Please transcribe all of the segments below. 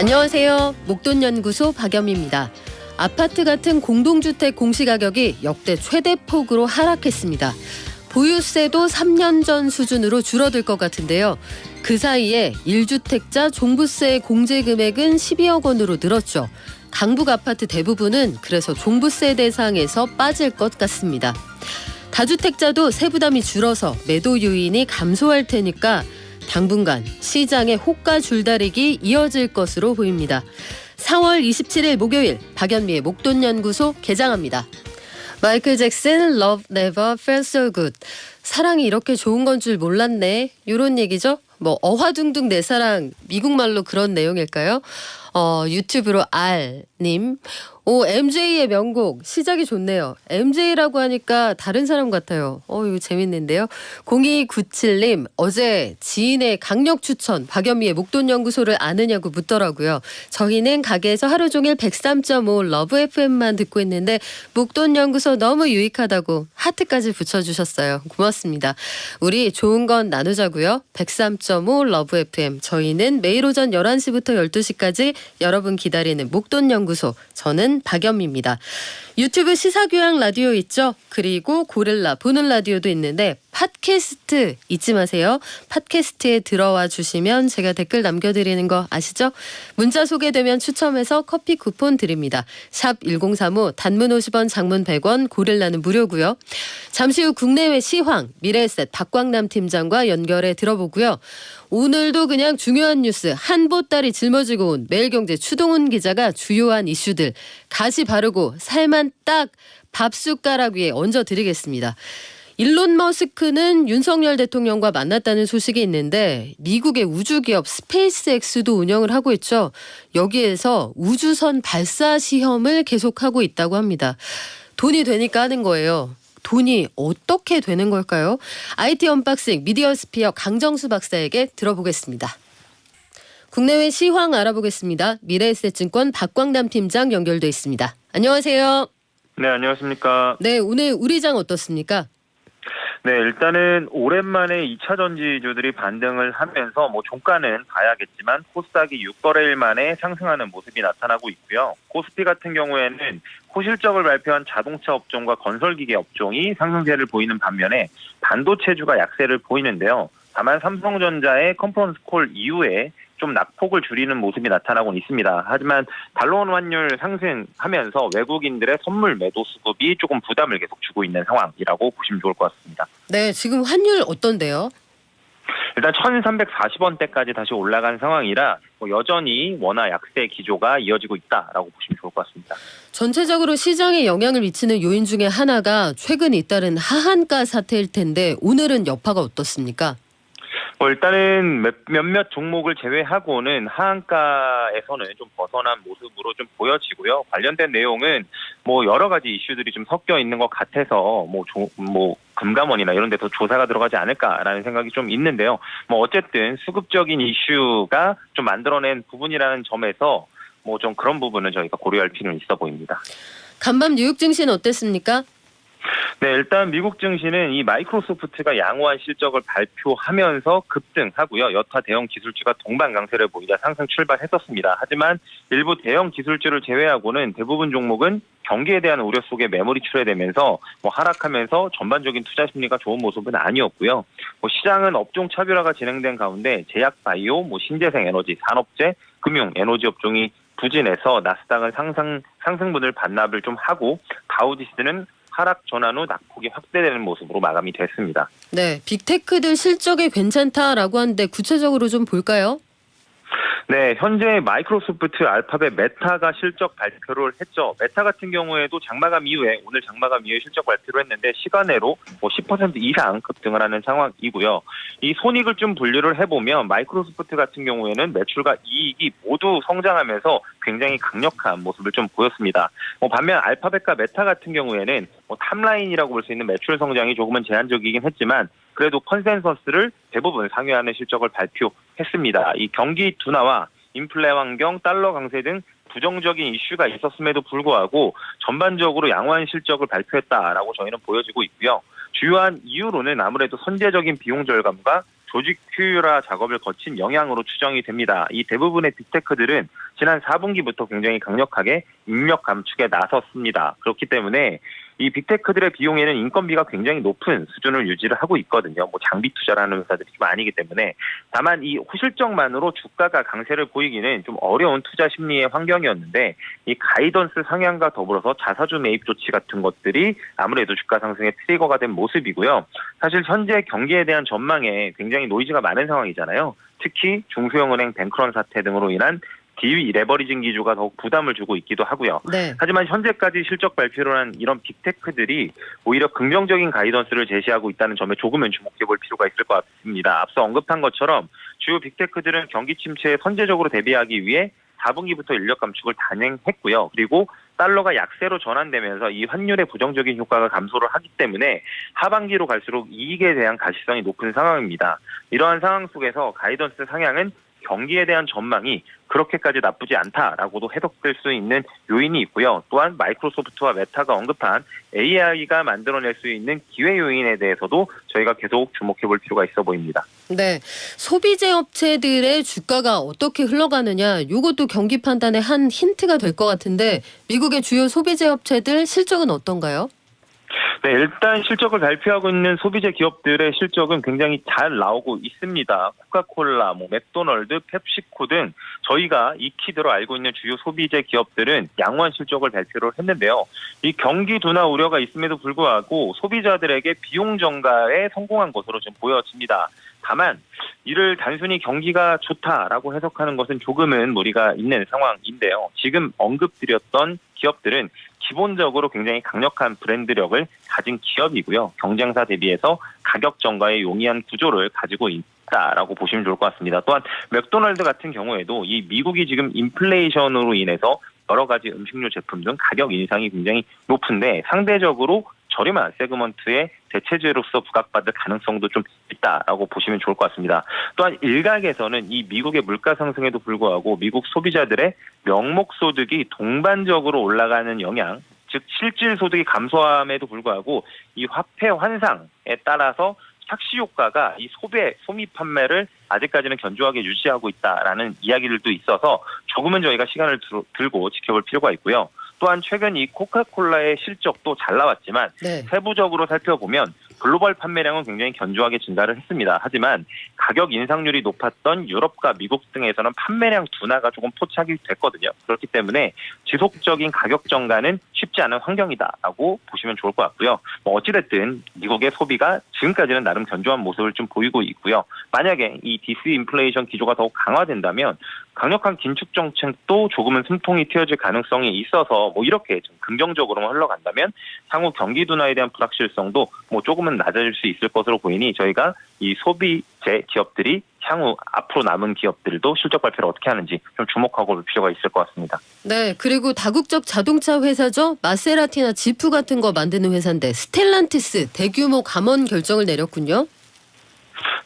안녕하세요. 목돈연구소 박연미입니다. 아파트 같은 공동주택 공시가격이 역대 최대폭으로 하락했습니다. 보유세도 3년 전 수준으로 줄어들 것 같은데요. 그 사이에 1주택자 종부세 공제 금액은 12억 원으로 늘었죠. 강북 아파트 대부분은 그래서 종부세 대상에서 빠질 것 같습니다. 다주택자도 세부담이 줄어서 매도 요인이 감소할 테니까 당분간 시장의 호가 줄다리기 이어질 것으로 보입니다. 4월 27일 목요일 박연미의 목돈연구소 개장합니다. 마이클 잭슨 Love Never Felt So Good. 사랑이 이렇게 좋은 건 줄 몰랐네. 이런 얘기죠. 어화둥둥 내 사랑 미국말로 그런 내용일까요? 유튜브로 R님. MJ의 명곡 시작이 좋네요. MJ라고 하니까 다른 사람 같아요. 이거 재밌는데요. 0297님 어제 지인의 강력 추천 박연미의 목돈연구소를 아느냐고 묻더라고요. 저희는 가게에서 하루 종일 103.5 러브 FM만 듣고 있는데 목돈연구소 너무 유익하다고 하트까지 붙여주셨어요. 고맙습니다. 우리 좋은 건 나누자고요. 103.5 러브 FM 저희는 매일 오전 11시부터 12시까지 여러분 기다리는 목돈연구소 저는 박연미입니다. 유튜브 시사교양 라디오 있죠? 그리고 고릴라 보는 라디오도 있는데 팟캐스트 잊지 마세요. 팟캐스트에 들어와 주시면 제가 댓글 남겨드리는 거 아시죠? 문자 소개되면 추첨해서 커피 쿠폰 드립니다. 샵 1035 단문 50원 장문 100원 고릴라는 무료고요. 잠시 후 국내외 시황 미래에셋 박광남 팀장과 연결해 들어보고요. 오늘도 그냥 중요한 뉴스 한 보따리 짊어지고 온 매일경제 추동훈 기자가 주요한 이슈들 가시 바르고 살만 딱 밥숟가락 위에 얹어드리겠습니다. 일론 머스크는 윤석열 대통령과 만났다는 소식이 있는데 미국의 우주기업 스페이스X도 운영을 하고 있죠. 여기에서 우주선 발사 시험을 계속하고 있다고 합니다. 돈이 되니까 하는 거예요. 돈이 어떻게 되는 걸까요? IT 언박싱 미디어스피어 강정수 박사에게 들어보겠습니다. 국내외 시황 알아보겠습니다. 미래에셋증권 박광남 팀장 연결돼 있습니다. 안녕하세요. 네, 안녕하십니까. 네, 오늘 우리장 어떻습니까? 네, 일단은 오랜만에 2차 전지주들이 반등을 하면서 종가는 봐야겠지만 코스닥이 6거래일 만에 상승하는 모습이 나타나고 있고요. 코스피 같은 경우에는 호실적을 발표한 자동차 업종과 건설기계 업종이 상승세를 보이는 반면에 반도체주가 약세를 보이는데요. 다만 삼성전자의 컨퍼런스 콜 이후에 좀 낙폭을 줄이는 모습이 나타나곤 있습니다. 하지만 달러원 환율 상승하면서 외국인들의 선물 매도 수급이 조금 부담을 계속 주고 있는 상황이라고 보시면 좋을 것 같습니다. 네, 지금 환율 어떤데요? 일단 1,340원대까지 다시 올라간 상황이라 여전히 원화 약세 기조가 이어지고 있다라고 보시면 좋을 것 같습니다. 전체적으로 시장에 영향을 미치는 요인 중에 하나가 최근 잇따른 하한가 사태일 텐데 오늘은 여파가 어떻습니까? 일단은 몇몇 종목을 제외하고는 하한가에서는 좀 벗어난 모습으로 좀 보여지고요. 관련된 내용은 여러 가지 이슈들이 좀 섞여 있는 것 같아서 금감원이나 이런 데 더 조사가 들어가지 않을까라는 생각이 좀 있는데요. 어쨌든 수급적인 이슈가 좀 만들어낸 부분이라는 점에서 좀 그런 부분은 저희가 고려할 필요는 있어 보입니다. 간밤 뉴욕 증시는 어땠습니까? 네, 일단 미국 증시는 이 마이크로소프트가 양호한 실적을 발표하면서 급등하고요. 여타 대형 기술주가 동반 강세를 보이다 상승 출발했었습니다. 하지만 일부 대형 기술주를 제외하고는 대부분 종목은 경기에 대한 우려 속에 매물이 출회되면서 하락하면서 전반적인 투자 심리가 좋은 모습은 아니었고요. 시장은 업종 차별화가 진행된 가운데 제약 바이오, 신재생 에너지, 산업재, 금융, 에너지 업종이 부진해서 나스닥은 상승분을 반납을 좀 하고 다우지수는 하락 전환 후 낙폭이 확대되는 모습으로 마감이 됐습니다. 네, 빅테크들 실적이 괜찮다라고 하는데 구체적으로 좀 볼까요? 네, 현재 마이크로소프트, 알파벳, 메타가 실적 발표를 했죠. 메타 같은 경우에도 오늘 장마감 이후에 실적 발표를 했는데 시간외로 10% 이상 급등을 하는 상황이고요. 이 손익을 좀 분류를 해보면 마이크로소프트 같은 경우에는 매출과 이익이 모두 성장하면서 굉장히 강력한 모습을 좀 보였습니다. 반면 알파벳과 메타 같은 경우에는 탑라인이라고 볼 수 있는 매출 성장이 조금은 제한적이긴 했지만 그래도 컨센서스를 대부분 상회하는 실적을 발표했습니다. 이 경기 둔화와 인플레 환경, 달러 강세 등 부정적인 이슈가 있었음에도 불구하고 전반적으로 양호한 실적을 발표했다라고 저희는 보여지고 있고요. 주요한 이유로는 아무래도 선제적인 비용 절감과 조직 효율화 작업을 거친 영향으로 추정이 됩니다. 이 대부분의 빅테크들은 지난 4분기부터 굉장히 강력하게 인력 감축에 나섰습니다. 그렇기 때문에 이 빅테크들의 비용에는 인건비가 굉장히 높은 수준을 유지를 하고 있거든요. 뭐 장비 투자라는 회사들이 좀 아니기 때문에. 다만 이 호실적만으로 주가가 강세를 보이기는 좀 어려운 투자 심리의 환경이었는데 이 가이던스 상향과 더불어서 자사주 매입 조치 같은 것들이 아무래도 주가 상승의 트리거가 된 모습이고요. 사실 현재 경기에 대한 전망에 굉장히 노이즈가 많은 상황이잖아요. 특히 중소형은행 뱅크런 사태 등으로 인한 디레버리징 기조가 더욱 부담을 주고 있기도 하고요. 네. 하지만 현재까지 실적 발표를 한 이런 빅테크들이 오히려 긍정적인 가이던스를 제시하고 있다는 점에 조금은 주목해볼 필요가 있을 것 같습니다. 앞서 언급한 것처럼 주요 빅테크들은 경기 침체에 선제적으로 대비하기 위해 4분기부터 인력 감축을 단행했고요. 그리고 달러가 약세로 전환되면서 이 환율의 부정적인 효과가 감소를 하기 때문에 하반기로 갈수록 이익에 대한 가시성이 높은 상황입니다. 이러한 상황 속에서 가이던스 상향은 경기에 대한 전망이 그렇게까지 나쁘지 않다라고도 해석될 수 있는 요인이 있고요. 또한 마이크로소프트와 메타가 언급한 AI가 만들어낼 수 있는 기회 요인에 대해서도 저희가 계속 주목해볼 필요가 있어 보입니다. 네, 소비재 업체들의 주가가 어떻게 흘러가느냐, 이것도 경기 판단의 한 힌트가 될 것 같은데 미국의 주요 소비재 업체들 실적은 어떤가요? 네, 일단 실적을 발표하고 있는 소비재 기업들의 실적은 굉장히 잘 나오고 있습니다. 코카콜라, 맥도널드, 펩시코 등 저희가 익히대로 알고 있는 주요 소비재 기업들은 양호한 실적을 발표를 했는데요. 이 경기 둔화 우려가 있음에도 불구하고 소비자들에게 비용 전가에 성공한 것으로 좀 보여집니다. 다만 이를 단순히 경기가 좋다라고 해석하는 것은 조금은 무리가 있는 상황인데요. 지금 언급드렸던 기업들은 기본적으로 굉장히 강력한 브랜드력을 가진 기업이고요. 경쟁사 대비해서 가격 전가에 용이한 구조를 가지고 있다라고 보시면 좋을 것 같습니다. 또한 맥도날드 같은 경우에도 이 미국이 지금 인플레이션으로 인해서 여러 가지 음식료 제품 등 가격 인상이 굉장히 높은데 상대적으로 저렴한 세그먼트의 대체제로서 부각받을 가능성도 좀 있다라고 보시면 좋을 것 같습니다. 또한 일각에서는 이 미국의 물가 상승에도 불구하고 미국 소비자들의 명목 소득이 동반적으로 올라가는 영향, 즉 실질 소득이 감소함에도 불구하고 이 화폐 환상에 따라서 착시 효과가 이 소미 판매를 아직까지는 견조하게 유지하고 있다라는 이야기들도 있어서 조금은 저희가 시간을 들고 지켜볼 필요가 있고요. 또한 최근 이 코카콜라의 실적도 잘 나왔지만 네. 세부적으로 살펴보면 글로벌 판매량은 굉장히 견조하게 증가를 했습니다. 하지만 가격 인상률이 높았던 유럽과 미국 등에서는 판매량 둔화가 조금 포착이 됐거든요. 그렇기 때문에 지속적인 가격 전가는 쉽지 않은 환경이다라고 보시면 좋을 것 같고요. 어찌됐든 미국의 소비가 지금까지는 나름 견조한 모습을 좀 보이고 있고요. 만약에 이 디스인플레이션 기조가 더욱 강화된다면 강력한 긴축 정책도 조금은 숨통이 트여질 가능성이 있어서 이렇게 좀 긍정적으로만 흘러간다면 향후 경기 둔화에 대한 불확실성도 조금은 낮아질 수 있을 것으로 보이니 저희가 이 소비재 기업들이 향후 앞으로 남은 기업들도 실적 발표를 어떻게 하는지 좀 주목하고 볼 필요가 있을 것 같습니다. 네, 그리고 다국적 자동차 회사죠. 마세라티나 지프 같은 거 만드는 회사인데 스텔란티스 대규모 감원 결정을 내렸군요.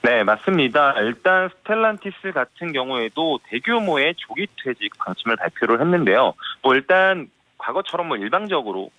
네, 맞습니다. 일단 스텔란티스 같은 경우에도 대규모의 조기 퇴직 방침을 발표를 했는데요. 일단 과거처럼 일방적으로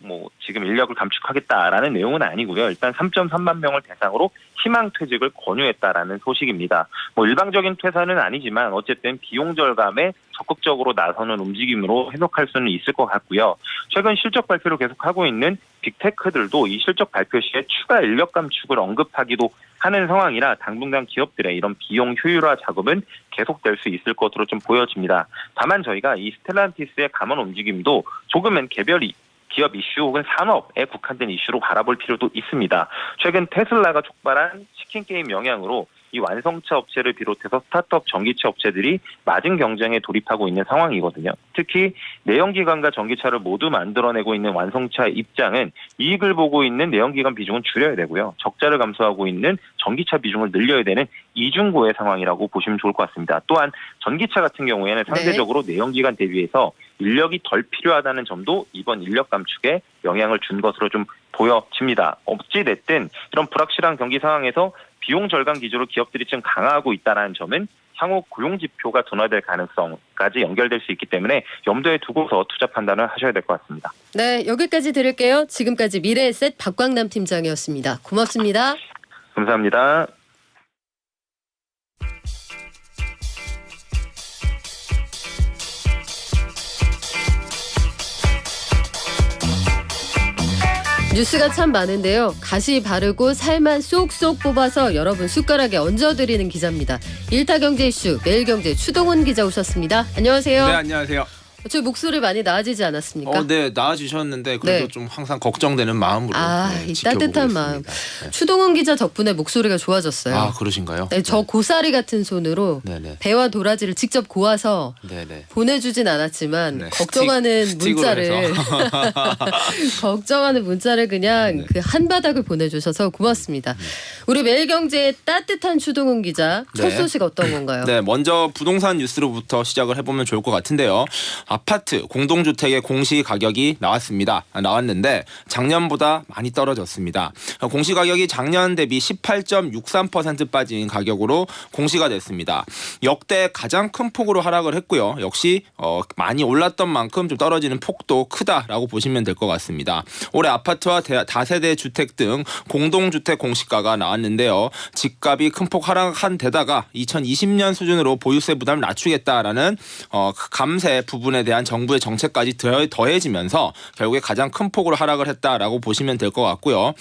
지금 인력을 감축하겠다라는 내용은 아니고요. 일단 3.3만 명을 대상으로 희망 퇴직을 권유했다라는 소식입니다. 일방적인 퇴사는 아니지만 어쨌든 비용 절감에 적극적으로 나서는 움직임으로 해석할 수는 있을 것 같고요. 최근 실적 발표를 계속하고 있는 빅테크들도 이 실적 발표 시에 추가 인력 감축을 언급하기도 하는 상황이라 당분간 기업들의 이런 비용 효율화 작업은 계속될 수 있을 것으로 좀 보여집니다. 다만 저희가 이 스텔란티스의 감원 움직임도 조금은 개별 기업 이슈 혹은 산업에 국한된 이슈로 바라볼 필요도 있습니다. 최근 테슬라가 촉발한 치킨 게임 영향으로 이 완성차 업체를 비롯해서 스타트업 전기차 업체들이 맞은 경쟁에 돌입하고 있는 상황이거든요. 특히 내연기관과 전기차를 모두 만들어내고 있는 완성차 입장은 이익을 보고 있는 내연기관 비중은 줄여야 되고요. 적자를 감소하고 있는 전기차 비중을 늘려야 되는 이중고의 상황이라고 보시면 좋을 것 같습니다. 또한 전기차 같은 경우에는 상대적으로 내연기관 대비해서 인력이 덜 필요하다는 점도 이번 인력 감축에 영향을 준 것으로 좀 보여집니다. 어찌됐든 이런 불확실한 경기 상황에서 비용 절감 기조로 기업들이 지금 강화하고 있다는 점은 향후 고용 지표가 둔화될 가능성까지 연결될 수 있기 때문에 염두에 두고서 투자 판단을 하셔야 될 것 같습니다. 네, 여기까지 들을게요. 지금까지 미래에셋 박광남 팀장이었습니다. 고맙습니다. 감사합니다. 뉴스가 참 많은데요. 가시 바르고 살만 쏙쏙 뽑아서 여러분 숟가락에 얹어드리는 기자입니다. 일타경제 이슈 매일경제 추동훈 기자 오셨습니다. 안녕하세요. 네, 안녕하세요. 저 목소리 많이 나아지지 않았습니까? 네, 나아지셨는데 그래도 네. 좀 항상 걱정되는 마음으로 이 지켜보고 따뜻한 있습니다. 마음. 네. 추동훈 기자 덕분에 목소리가 좋아졌어요. 아, 그러신가요? 네, 저 고사리 같은 손으로 네네. 배와 도라지를 직접 고아서 네네. 보내주진 않았지만 네, 걱정하는 스틱으로 문자를 해서. 걱정하는 문자를 그냥 네. 그 한 바닥을 보내주셔서 고맙습니다. 우리 매일경제의 따뜻한 추동훈 기자 첫 네. 소식 어떤 건가요? 네, 먼저 부동산 뉴스로부터 시작을 해보면 좋을 것 같은데요. 아파트, 공동주택의 공시 가격이 나왔는데 작년보다 많이 떨어졌습니다. 공시 가격이 작년 대비 18.63% 빠진 가격으로 공시가 됐습니다. 역대 가장 큰 폭으로 하락을 했고요. 역시 많이 올랐던 만큼 좀 떨어지는 폭도 크다라고 보시면 될 것 같습니다. 올해 아파트와 다세대 주택 등 공동주택 공시가가 나왔는데요. 집값이 큰 폭 하락한 데다가 2020년 수준으로 보유세 부담을 낮추겠다라는 감세 부분에 대한 정부의 정책까지 더해지면서 결국에 가장 큰 폭으로 하락을 했다라고 보시면 될 것 같고요.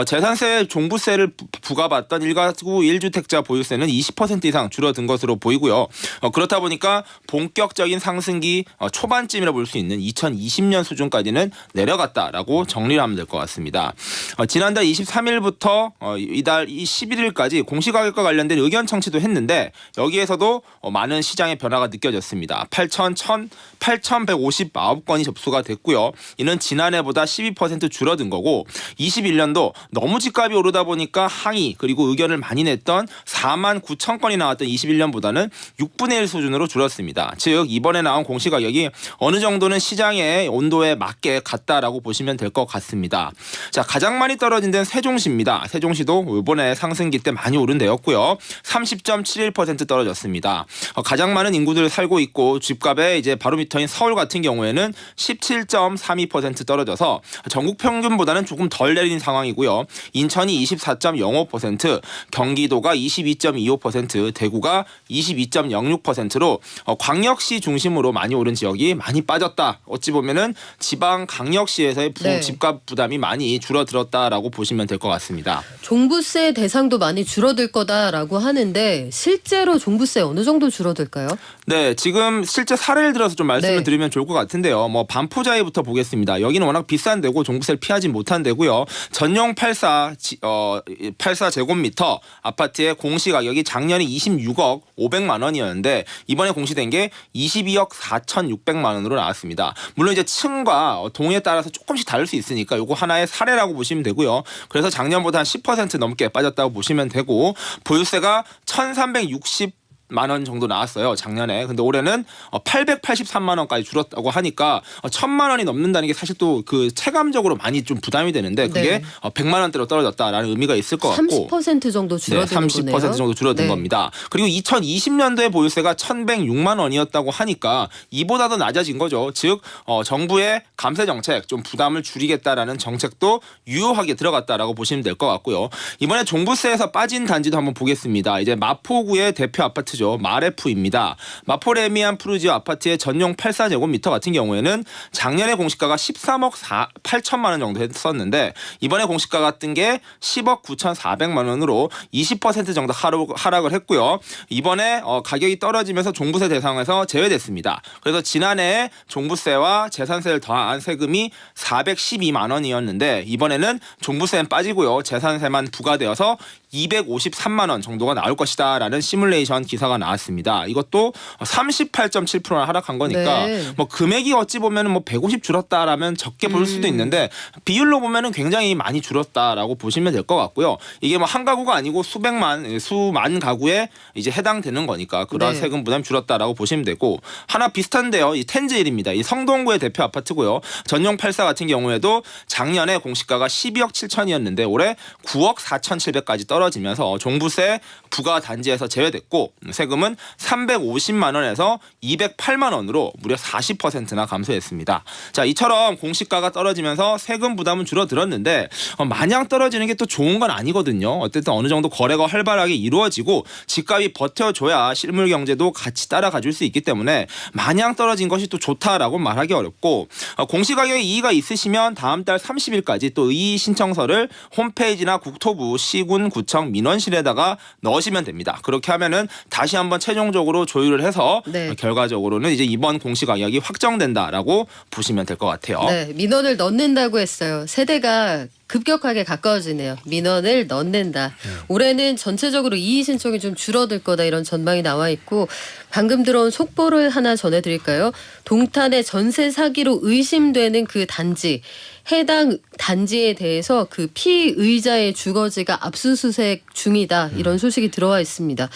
재산세 종부세를 부과받던 1가구 1주택자 보유세는 20% 이상 줄어든 것으로 보이고요. 그렇다 보니까 본격적인 상승기 초반쯤이라 볼 수 있는 2020년 수준까지는 내려갔다라고 정리를 하면 될 것 같습니다. 지난달 23일부터 이달 11일까지 공시가격과 관련된 의견 청취도 했는데 여기에서도 많은 시장의 변화가 느껴졌습니다. 8,159건이 접수가 됐고요. 이는 지난해보다 12% 줄어든 거고 21년도 너무 집값이 오르다 보니까 항의 그리고 의견을 많이 냈던 4만 9천 건이 나왔던 21년보다는 6분의 1 수준으로 줄었습니다. 즉 이번에 나온 공시가격이 어느 정도는 시장의 온도에 맞게 갔다라고 보시면 될 것 같습니다. 자, 가장 많이 떨어진 데는 세종시입니다. 세종시도 이번에 상승기 때 많이 오른 데였고요. 30.71% 떨어졌습니다. 가장 많은 인구들 살고 있고 집값의 이제 바로미터인 서울 같은 경우에는 17.32% 떨어져서 전국 평균보다는 조금 덜 내린 상황이고요. 인천이 24.05%, 경기도가 22.25%, 대구가 22.06%로 광역시 중심으로 많이 오른 지역이 많이 빠졌다. 어찌 보면은 지방 강역시에서의 네. 집값 부담이 많이 줄어들었다라고 보시면 될 것 같습니다. 종부세 대상도 많이 줄어들 거다라고 하는데 실제로 종부세 어느 정도 줄어들까요? 네, 지금 실제 사례를 들어서 좀 말씀을 네. 드리면 좋을 것 같은데요. 반포자이부터 보겠습니다. 여기는 워낙 비싼 데고 종부세를 피하지 못한 데고요. 전용 84제곱미터 아파트의 공시 가격이 작년에 26억 500만 원이었는데 이번에 공시된 게 22억 4,600만 원으로 나왔습니다. 물론 이제 층과 동에 따라서 조금씩 다를 수 있으니까 이거 하나의 사례라고 보시면 되고요. 그래서 작년보다 한 10% 넘게 빠졌다고 보시면 되고 보유세가 1,360만 원 정도 나왔어요. 작년에. 근데 올해는 883만 원까지 줄었다고 하니까 1,000만 원이 넘는다는 게 사실 또 그 체감적으로 많이 좀 부담이 되는데 그게 네. 100만 원대로 떨어졌다라는 의미가 있을 것 같고 30% 정도 줄어드는 네, 30% 거네요. 정도 줄어든 네. 겁니다. 그리고 2020년도에 보유세가 1,106만 원이었다고 하니까 이보다 더 낮아진 거죠. 즉 정부의 감세 정책 좀 부담을 줄이겠다라는 정책도 유효하게 들어갔다라고 보시면 될 것 같고요. 이번에 종부세에서 빠진 단지도 한번 보겠습니다. 이제 마포구의 대표 아파트죠. 마레프입니다. 마포 레미안 푸르지오 아파트의 전용 84제곱미터 같은 경우에는 작년에 공시가가 13억 8천만 원 정도 했었는데 이번에 공시가가 뜬 게 10억 9,400만 원으로 20% 정도 하락을 했고요. 이번에 가격이 떨어지면서 종부세 대상에서 제외됐습니다. 그래서 지난해 종부세와 재산세를 더한 세금이 412만 원이었는데 이번에는 종부세는 빠지고요. 재산세만 부과되어서 253만 원 정도가 나올 것이다라는 시뮬레이션 기사가 나왔습니다. 이것도 38.7%나 하락한 거니까 네. 금액이 어찌 보면 150 줄었다라면 적게 볼 수도 있는데 비율로 보면은 굉장히 많이 줄었다라고 보시면 될 것 같고요. 이게 한 가구가 아니고 수만 가구에 이제 해당되는 거니까 그런 네. 세금 부담이 줄었다라고 보시면 되고 하나 비슷한데요. 이 텐즈일입니다. 이 성동구의 대표 아파트고요. 전용 84 같은 경우에도 작년에 공시가가 12억 7천이었는데 올해 9억 4,700까지 떨어졌습니다. 떨어지면서 종부세 부과 단지에서 제외됐고 세금은 350만 원에서 208만 원으로 무려 40%나 감소했습니다. 자, 이처럼 공시가가 떨어지면서 세금 부담은 줄어들었는데 마냥 떨어지는 게 또 좋은 건 아니거든요. 어쨌든 어느 정도 거래가 활발하게 이루어지고 집값이 버텨줘야 실물 경제도 같이 따라가줄 수 있기 때문에 마냥 떨어진 것이 또 좋다라고 말하기 어렵고 공시가격에 이의가 있으시면 다음 달 30일까지 또 이의 신청서를 홈페이지나 국토부, 시군, 구청, 민원실에다가 넣으시면 됩니다. 그렇게 하면은 다시 한번 최종적으로 조율을 해서 네. 결과적으로는 이제 이번 공시가격이 확정된다라고 보시면 될 것 같아요. 네, 민원을 넣는다고 했어요. 세대가 급격하게 가까워지네요. 민원을 넣는다. 올해는 전체적으로 이의 신청이 좀 줄어들 거다 이런 전망이 나와 있고 방금 들어온 속보를 하나 전해드릴까요? 동탄의 전세 사기로 의심되는 그 단지 해당 단지에 대해서 그 피의자의 주거지가 압수수색 중이다 이런 소식이 들어와 있습니다.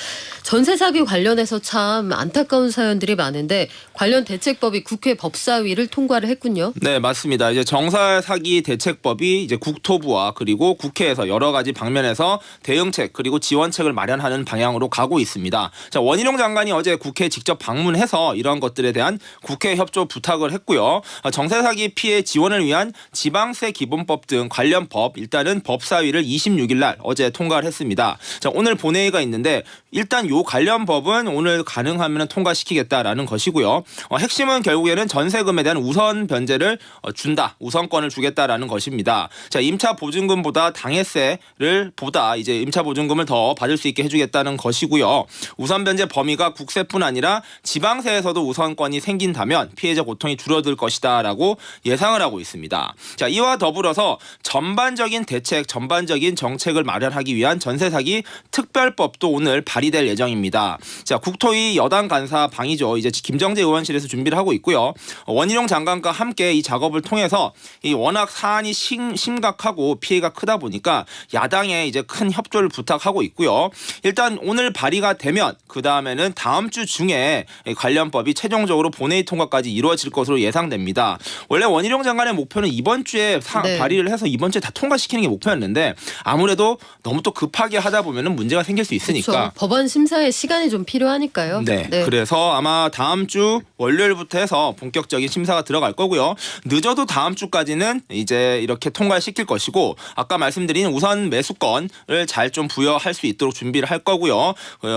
전세 사기 관련해서 참 안타까운 사연들이 많은데 관련 대책법이 국회 법사위를 통과를 했군요. 네, 맞습니다. 이제 정사 사기 대책법이 이제 국토부와 그리고 국회에서 여러 가지 방면에서 대응책 그리고 지원책을 마련하는 방향으로 가고 있습니다. 자, 원희룡 장관이 어제 국회에 직접 방문해서 이런 것들에 대한 국회 협조 부탁을 했고요. 정사 사기 피해 지원을 위한 지방세 기본법 등 관련 법 일단은 법사위를 26일 날 어제 통과를 했습니다. 자, 오늘 본회의가 있는데 일단 요 관련 법은 오늘 가능하면 통과시키겠다라는 것이고요. 핵심은 결국에는 전세금에 대한 우선 변제를 준다. 우선권을 주겠다라는 것입니다. 자, 임차 보증금보다 당해세를 보다 이제 임차 보증금을 더 받을 수 있게 해주겠다는 것이고요. 우선 변제 범위가 국세뿐 아니라 지방세에서도 우선권이 생긴다면 피해자 고통이 줄어들 것이다라고 예상을 하고 있습니다. 자, 이와 더불어서 전반적인 대책, 전반적인 정책을 마련하기 위한 전세 사기 특별법도 오늘 발의될 예정입니다. 자, 국토위 여당 간사 방이죠. 이제 김정재 의원실에서 준비를 하고 있고요. 원희룡 장관과 함께 이 작업을 통해서 이 워낙 사안이 심각하고 피해가 크다 보니까 야당에 이제 큰 협조를 부탁하고 있고요. 일단 오늘 발의가 되면 그 다음에는 다음 주 중에 관련법이 최종적으로 본회의 통과까지 이루어질 것으로 예상됩니다. 원래 원희룡 장관의 목표는 이번 주에 네. 발의를 해서 이번 주에 다 통과시키는 게 목표였는데 아무래도 너무 또 급하게 하다 보면은 문제가 생길 수 있으니까. 그렇죠. 법안 심사에 시간이 좀 필요하니까요. 네. 그래서 아마 다음 주 월요일부터 해서 본격적인 심사가 들어갈 거고요. 늦어도 다음 주까지는 이제 이렇게 통과시킬 것이고 아까 말씀드린 우선 매수권을 잘 좀 부여할 수 있도록 준비를 할 거고요.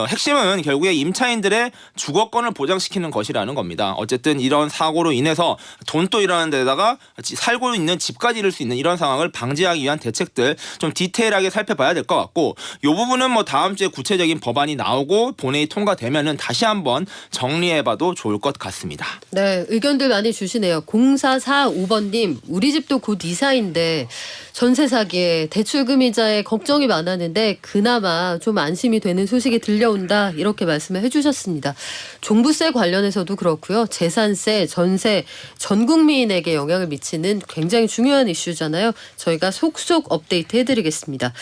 핵심은 결국에 임차인들의 주거권을 보장시키는 것이라는 겁니다. 어쨌든 이런 사고로 인해서 돈도 일어나는 데다가 살고 있는 집까지 잃을 수 있는 이런 상황을 방지하기 위한 대책들 좀 디테일하게 살펴봐야 될 것 같고 이 부분은 뭐 다음 주에 구체적인 법안이 나오고 본회의 통과되면은 다시 한번 정리해봐도 좋을 것 같습니다. 네, 의견들 많이 주시네요. 0445번님, 우리 집도 곧 이사인데 전세 사기에 대출금 이자에 걱정이 많았는데 그나마 좀 안심이 되는 소식이 들려온다 이렇게 말씀을 해주셨습니다. 종부세 관련해서도 그렇고요. 재산세, 전세 전 국민에게 영향을 미치는 굉장히 중요한 이슈잖아요. 저희가 속속 업데이트 해드리겠습니다.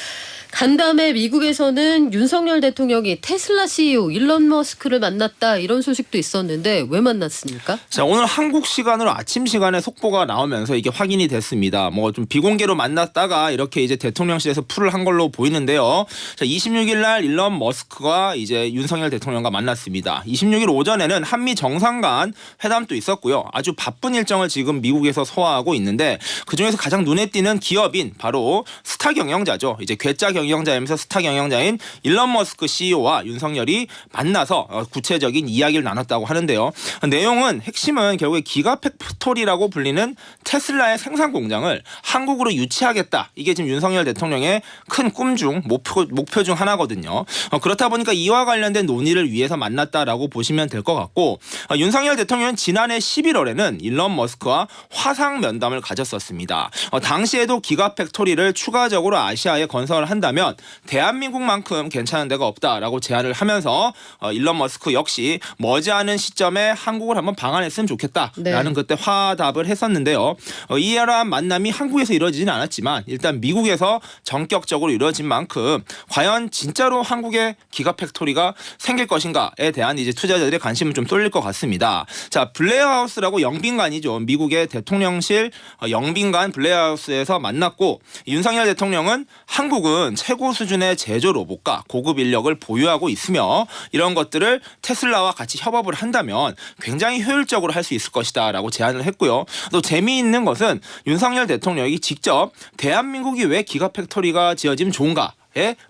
간담회 미국에서는 윤석열 대통령이 테슬라 CEO 일론 머스크를 만났다 이런 소식도 있었는데 왜 만났습니까? 자, 오늘 한국 시간으로 아침 시간에 속보가 나오면서 이게 확인이 됐습니다. 뭐 좀 비공개로 만났다가 이렇게 이제 대통령실에서 풀을 한 걸로 보이는데요. 자, 26일 날 일론 머스크가 이제 윤석열 대통령과 만났습니다. 26일 오전에는 한미 정상 간 회담도 있었고요. 아주 바쁜 일정을 지금 미국에서 소화하고 있는데 그중에서 가장 눈에 띄는 기업인 바로 스타 경영자죠. 이제 괴짜 경영자이면서 스타 경영자인 일론 머스크 CEO와 윤석열이 만나서 구체적인 이야기를 나눴다고 하는데요. 내용은 핵심은 결국에 기가팩토리라고 불리는 테슬라의 생산 공장을 한국으로 유치하겠다. 이게 지금 윤석열 대통령의 큰 꿈 중 목표 중 하나거든요. 그렇다 보니까 이와 관련된 논의를 위해서 만났다라고 보시면 될 것 같고 윤석열 대통령은 지난해 11월에는 일론 머스크와 화상 면담을 가졌었습니다. 당시에도 기가팩토리를 추가적으로 아시아에 건설을 한다면 대한민국만큼 괜찮은 데가 없다라고 제안을 하면서 일론 머스크 역시 머지않은 시점에 한국을 한번 방한했으면 좋겠다라는 그때 화답을 했었는데요. 이러한 만남이 한국에서 이루어지진 않았지만 일단 미국에서 전격적으로 이루어진 만큼 과연 진짜로 한국에 기가팩토리가 생길 것인가에 대한 이제 투자자들의 관심은 좀 쏠릴 것 같습니다. 자, 블레어 하우스라고 영빈관이죠. 미국의 대통령실 영빈관 블레하우스에서 만났고 윤석열 대통령은 한국은 최고 수준의 제조 로봇과 고급 인력을 보유하고 있으며 이런 것들을 테슬라와 같이 협업을 한다면 굉장히 효율적으로 할 수 있을 것이다 라고 제안을 했고요. 또 재미있는 것은 윤석열 대통령이 직접 대한민국이 왜 기가팩토리가 지어지면 좋은가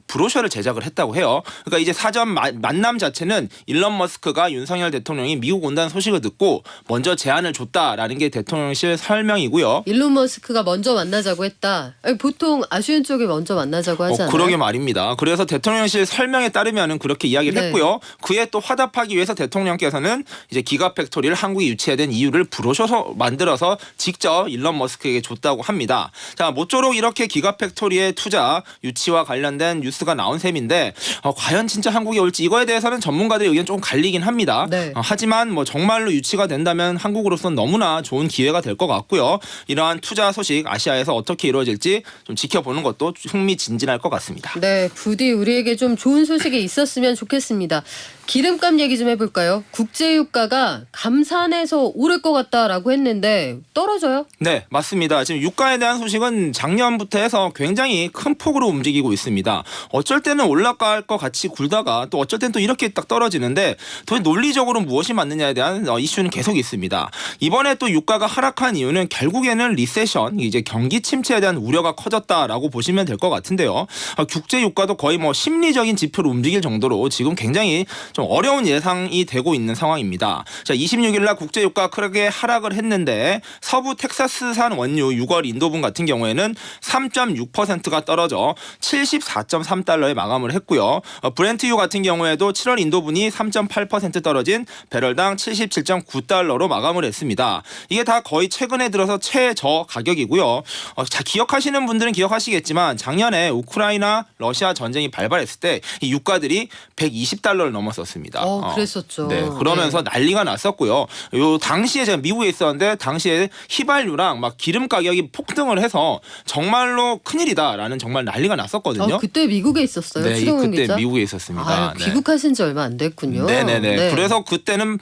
브로셔를 제작을 했다고 해요. 그러니까 이제 사전 만남 자체는 일론 머스크가 윤석열 대통령이 미국 온다는 소식을 듣고 먼저 제안을 줬다라는 게 대통령실 설명이고요. 일론 머스크가 먼저 만나자고 했다. 아니, 보통 아쉬운 쪽이 먼저 만나자고 하지 않나요? 그러게 말입니다. 그래서 대통령실 설명에 따르면은 그렇게 이야기를 했고요. 그에 또 화답하기 위해서 대통령께서는 이제 기가팩토리를 한국에 유치해야 된 이유를 브로셔서 만들어서 직접 일론 머스크에게 줬다고 합니다. 자, 모쪼록 이렇게 기가팩토리의 투자 유치와 관련된 뉴스가 나온 셈인데 과연 진짜 한국에 올지 이거에 대해서는 전문가들의 의견 조금 갈리긴 합니다. 네. 하지만 뭐 정말로 유치가 된다면 한국으로서는 너무나 좋은 기회가 될 것 같고요. 이러한 투자 소식 아시아에서 어떻게 이루어질지 좀 지켜보는 것도 흥미진진할 것 같습니다. 네, 부디 우리에게 좀 좋은 소식이 있었으면 좋겠습니다. 기름값 얘기 좀 해볼까요? 국제유가가 감산해서 오를 것 같다라고 했는데 떨어져요? 네, 맞습니다. 지금 유가에 대한 소식은 작년부터 해서 굉장히 큰 폭으로 움직이고 있습니다. 어쩔 때는 올라갈 것 같이 굴다가 또 어쩔 때는 또 이렇게 딱 떨어지는데 도대체 논리적으로 무엇이 맞느냐에 대한 이슈는 계속 있습니다. 이번에 또 유가가 하락한 이유는 결국에는 리세션, 이제 경기 침체에 대한 우려가 커졌다라고 보시면 될 것 같은데요. 국제 유가도 거의 뭐 심리적인 지표로 움직일 정도로 지금 굉장히 좀 어려운 예상이 되고 있는 상황입니다. 자, 26일 날 국제 유가가 크게 하락을 했는데 서부 텍사스산 원유 6월 인도분 같은 경우에는 3.6%가 떨어져 74.3달러에 마감을 했고요. 브렌트유 같은 경우에도 7월 인도분이 3.8% 떨어진 배럴당 77.9달러로 마감을 했습니다. 이게 다 거의 최근에 들어서 최저 가격이고요. 자, 기억하시는 분들은 기억하시겠지만 작년에 우크라이나 러시아 전쟁이 발발했을 때 이 유가들이 120달러를 넘었었습니다. 그랬었죠. 네, 그러면서 난리가 났었고요. 요 당시에 제가 미국에 있었는데 당시에 휘발유랑 막 기름 가격이 폭등을 해서 정말로 큰일이다라는 정말 난리가 났었거든요. 그때 미국에 있었어요. 네, 추동훈 그때 기자? 미국에 있었습니다. 네. 귀국하신 지 얼마 안 됐군요. 네네네. 네. 그래서 그때는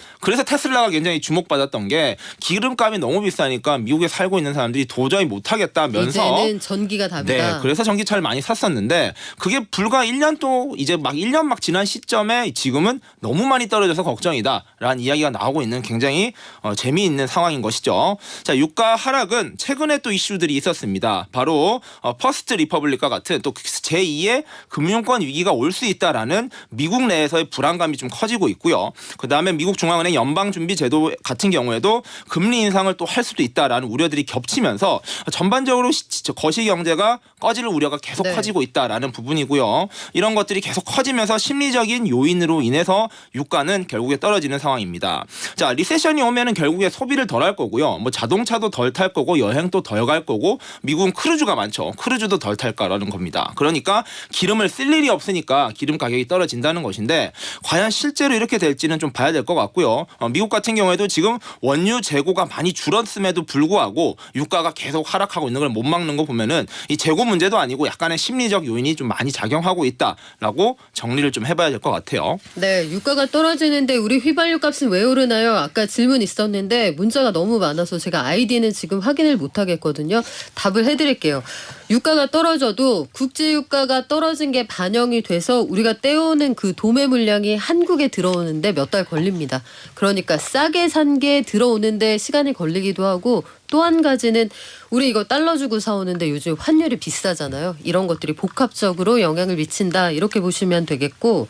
테슬라가 굉장히 주목받았던 게 기름값이 너무 비싸니까 미국에 살고 있는 사람들이 도저히 못하겠다면서 이제는 전기가 답이다. 네, 그래서 전기차를 많이 샀었는데 그게 불과 1년 또 이제 막 1년 막 지난 시점에 지금은 너무 많이 떨어져서 걱정이다라는 이야기가 나오고 있는 굉장히 재미있는 상황인 것이죠. 자, 유가 하락은 최근에 또 이슈들이 있었습니다. 바로 퍼스트 리퍼블릭과 같은 또 제2의 금융권 위기가 올 수 있다라는 미국 내에서의 불안감이 좀 커지고 있고요. 그다음에 미국 중앙은행 연방준비제도 같은 경우에도 금리 인상을 또 할 수도 있다라는 우려들이 겹치면서 전반적으로 거시경제가 꺼질 우려가 계속 커지고 있다라는 부분이고요. 이런 것들이 계속 커지면서 심리적인 요인으로 인해서 유가는 결국에 떨어지는 상황입니다. 자, 리세션이 오면은 결국에 소비를 덜 할 거고요. 뭐 자동차도 덜 탈 거고 여행도 덜 갈 거고 미국은 크루즈가 많죠. 크루즈도 덜 탈 거라는 겁니다. 그러니까 기름을 쓸 일이 없으니까 기름 가격이 떨어진다는 것인데 과연 실제로 이렇게 될지는 좀 봐야 될 것 같고요. 미국 같은 경우에도 지금 원유 재고가 많이 줄었음에도 불구하고 유가가 계속 하락하고 있는 걸 못 막는 거 보면은 이 재고 문제도 아니고 약간의 심리적 요인이 좀 많이 작용하고 있다라고 정리를 좀 해봐야 될 것 같아요. 네, 유가가 떨어지는데 우리 휘발유 값은 왜 오르나요? 아까 질문 있었는데 문자가 너무 많아서 제가 아이디는 지금 확인을 못 하겠거든요. 답을 해드릴게요. 유가가 떨어져도 국제유가가 떨어진 게 반영이 돼서 우리가 떼오는 그 도매 물량이 한국에 들어오는데 몇 달 걸립니다. 그러니까 싸게 산 게 들어오는데 시간이 걸리기도 하고 또 한 가지는 우리 이거 달러 주고 사오는데 요즘 환율이 비싸잖아요. 이런 것들이 복합적으로 영향을 미친다. 이렇게 보시면 되겠고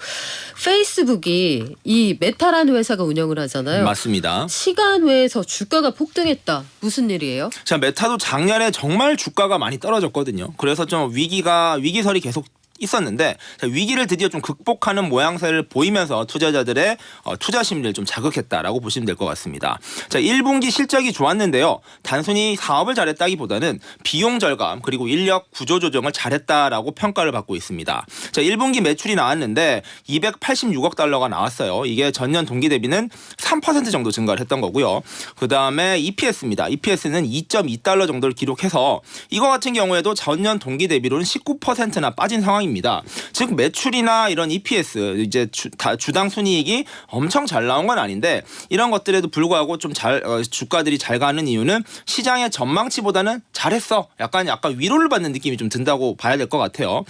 페이스북이 이 메타라는 회사가 운영을 하잖아요. 맞습니다. 시간 외에서 주가가 폭등했다. 무슨 일이에요? 자, 메타도 작년에 정말 주가가 많이 떨어졌거든요. 그래서 좀 위기설이 계속 있었는데 위기를 드디어 좀 극복하는 모양새를 보이면서 투자자들의 투자 심리를 좀 자극했다라고 보시면 될 것 같습니다. 자, 1분기 실적이 좋았는데요. 단순히 사업을 잘했다기보다는 비용 절감 그리고 인력 구조 조정을 잘했다라고 평가를 받고 있습니다. 자, 1분기 매출이 나왔는데 286억 달러가 나왔어요. 이게 전년 동기 대비는 3% 정도 증가를 했던 거고요. 그다음에 EPS입니다. EPS는 2.2달러 정도를 기록해서 이거 같은 경우에도 전년 동기 대비로는 19%나 빠진 상황입니다. 상황입니다. 즉 매출이나 이런 EPS 이제 주당 순이익이 엄청 잘 나온 건 아닌데 이런 것들에도 불구하고 좀 주가들이 잘 가는 이유는 시장의 전망치보다는 잘했어. 약간 위로를 받는 느낌이 좀 든다고 봐야 될 것 같아요.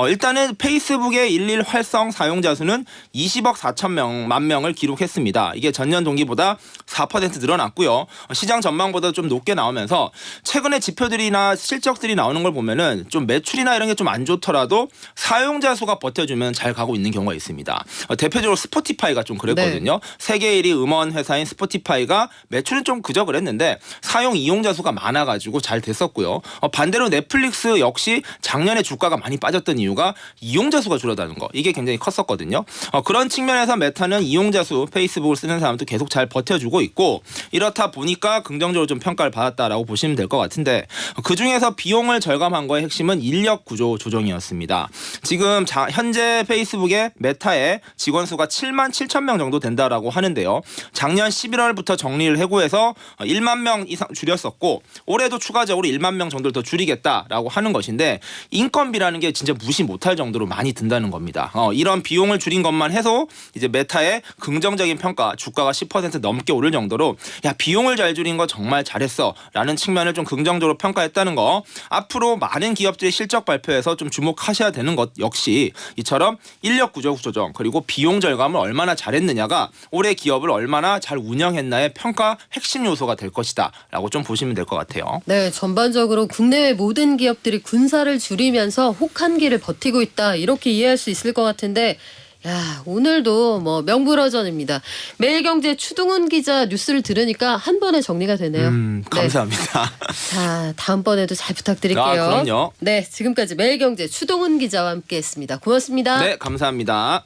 일단은 페이스북의 일일 활성 사용자 수는 20억 4천만 명을 기록했습니다. 이게 전년 동기보다 4% 늘어났고요. 시장 전망보다 좀 높게 나오면서 최근에 지표들이나 실적들이 나오는 걸 보면은 좀 매출이나 이런 게 좀 안 좋더라도 사용자 수가 버텨주면 잘 가고 있는 경우가 있습니다. 대표적으로 스포티파이가 좀 그랬거든요. 네. 세계 1위 음원 회사인 스포티파이가 매출은 좀 그저 그랬는데 사용 이용자 수가 많아가지고 잘 됐었고요. 반대로 넷플릭스 역시 작년에 주가가 많이 빠졌던 이유가 이용자 수가 줄어드는 거 이게 굉장히 컸었거든요. 그런 측면에서 메타는 이용자 수 페이스북을 쓰는 사람도 계속 잘 버텨주고 있고 이렇다 보니까 긍정적으로 좀 평가를 받았다라고 보시면 될 것 같은데 그중에서 비용을 절감한 거의 핵심은 인력 구조 조정이었습니다. 지금 현재 페이스북의 메타의 직원 수가 7만 7천 명 정도 된다라고 하는데요. 작년 11월부터 정리를 해고해서 1만 명 이상 줄였었고 올해도 추가적으로 1만 명 정도를 더 줄이겠다라고 하는 것인데 인건비라는 게 진짜 무시 못할 정도로 많이 든다는 겁니다. 이런 비용을 줄인 것만 해서 이제 메타의 긍정적인 평가 주가가 10% 넘게 오를 정도로 야 비용을 잘 줄인 거 정말 잘했어라는 측면을 좀 긍정적으로 평가했다는 거 앞으로 많은 기업들의 실적 발표에서 좀 주목하셔야 되는 것 역시 이처럼 인력 구조 조정 그리고 비용 절감을 얼마나 잘했느냐가 올해 기업을 얼마나 잘 운영했나의 평가 핵심 요소가 될 것이다 라고 좀 보시면 될 것 같아요. 네, 전반적으로 국내외 모든 기업들이 군사를 줄이면서 혹한기를 버티고 있다 이렇게 이해할 수 있을 것 같은데 야, 오늘도 뭐 명불허전입니다. 매일경제 추동훈 기자 뉴스를 들으니까 한 번에 정리가 되네요. 감사합니다. 네. 자, 다음번에도 잘 부탁드릴게요. 그럼요. 네, 지금까지 매일경제 추동훈 기자와 함께했습니다. 고맙습니다. 네, 감사합니다.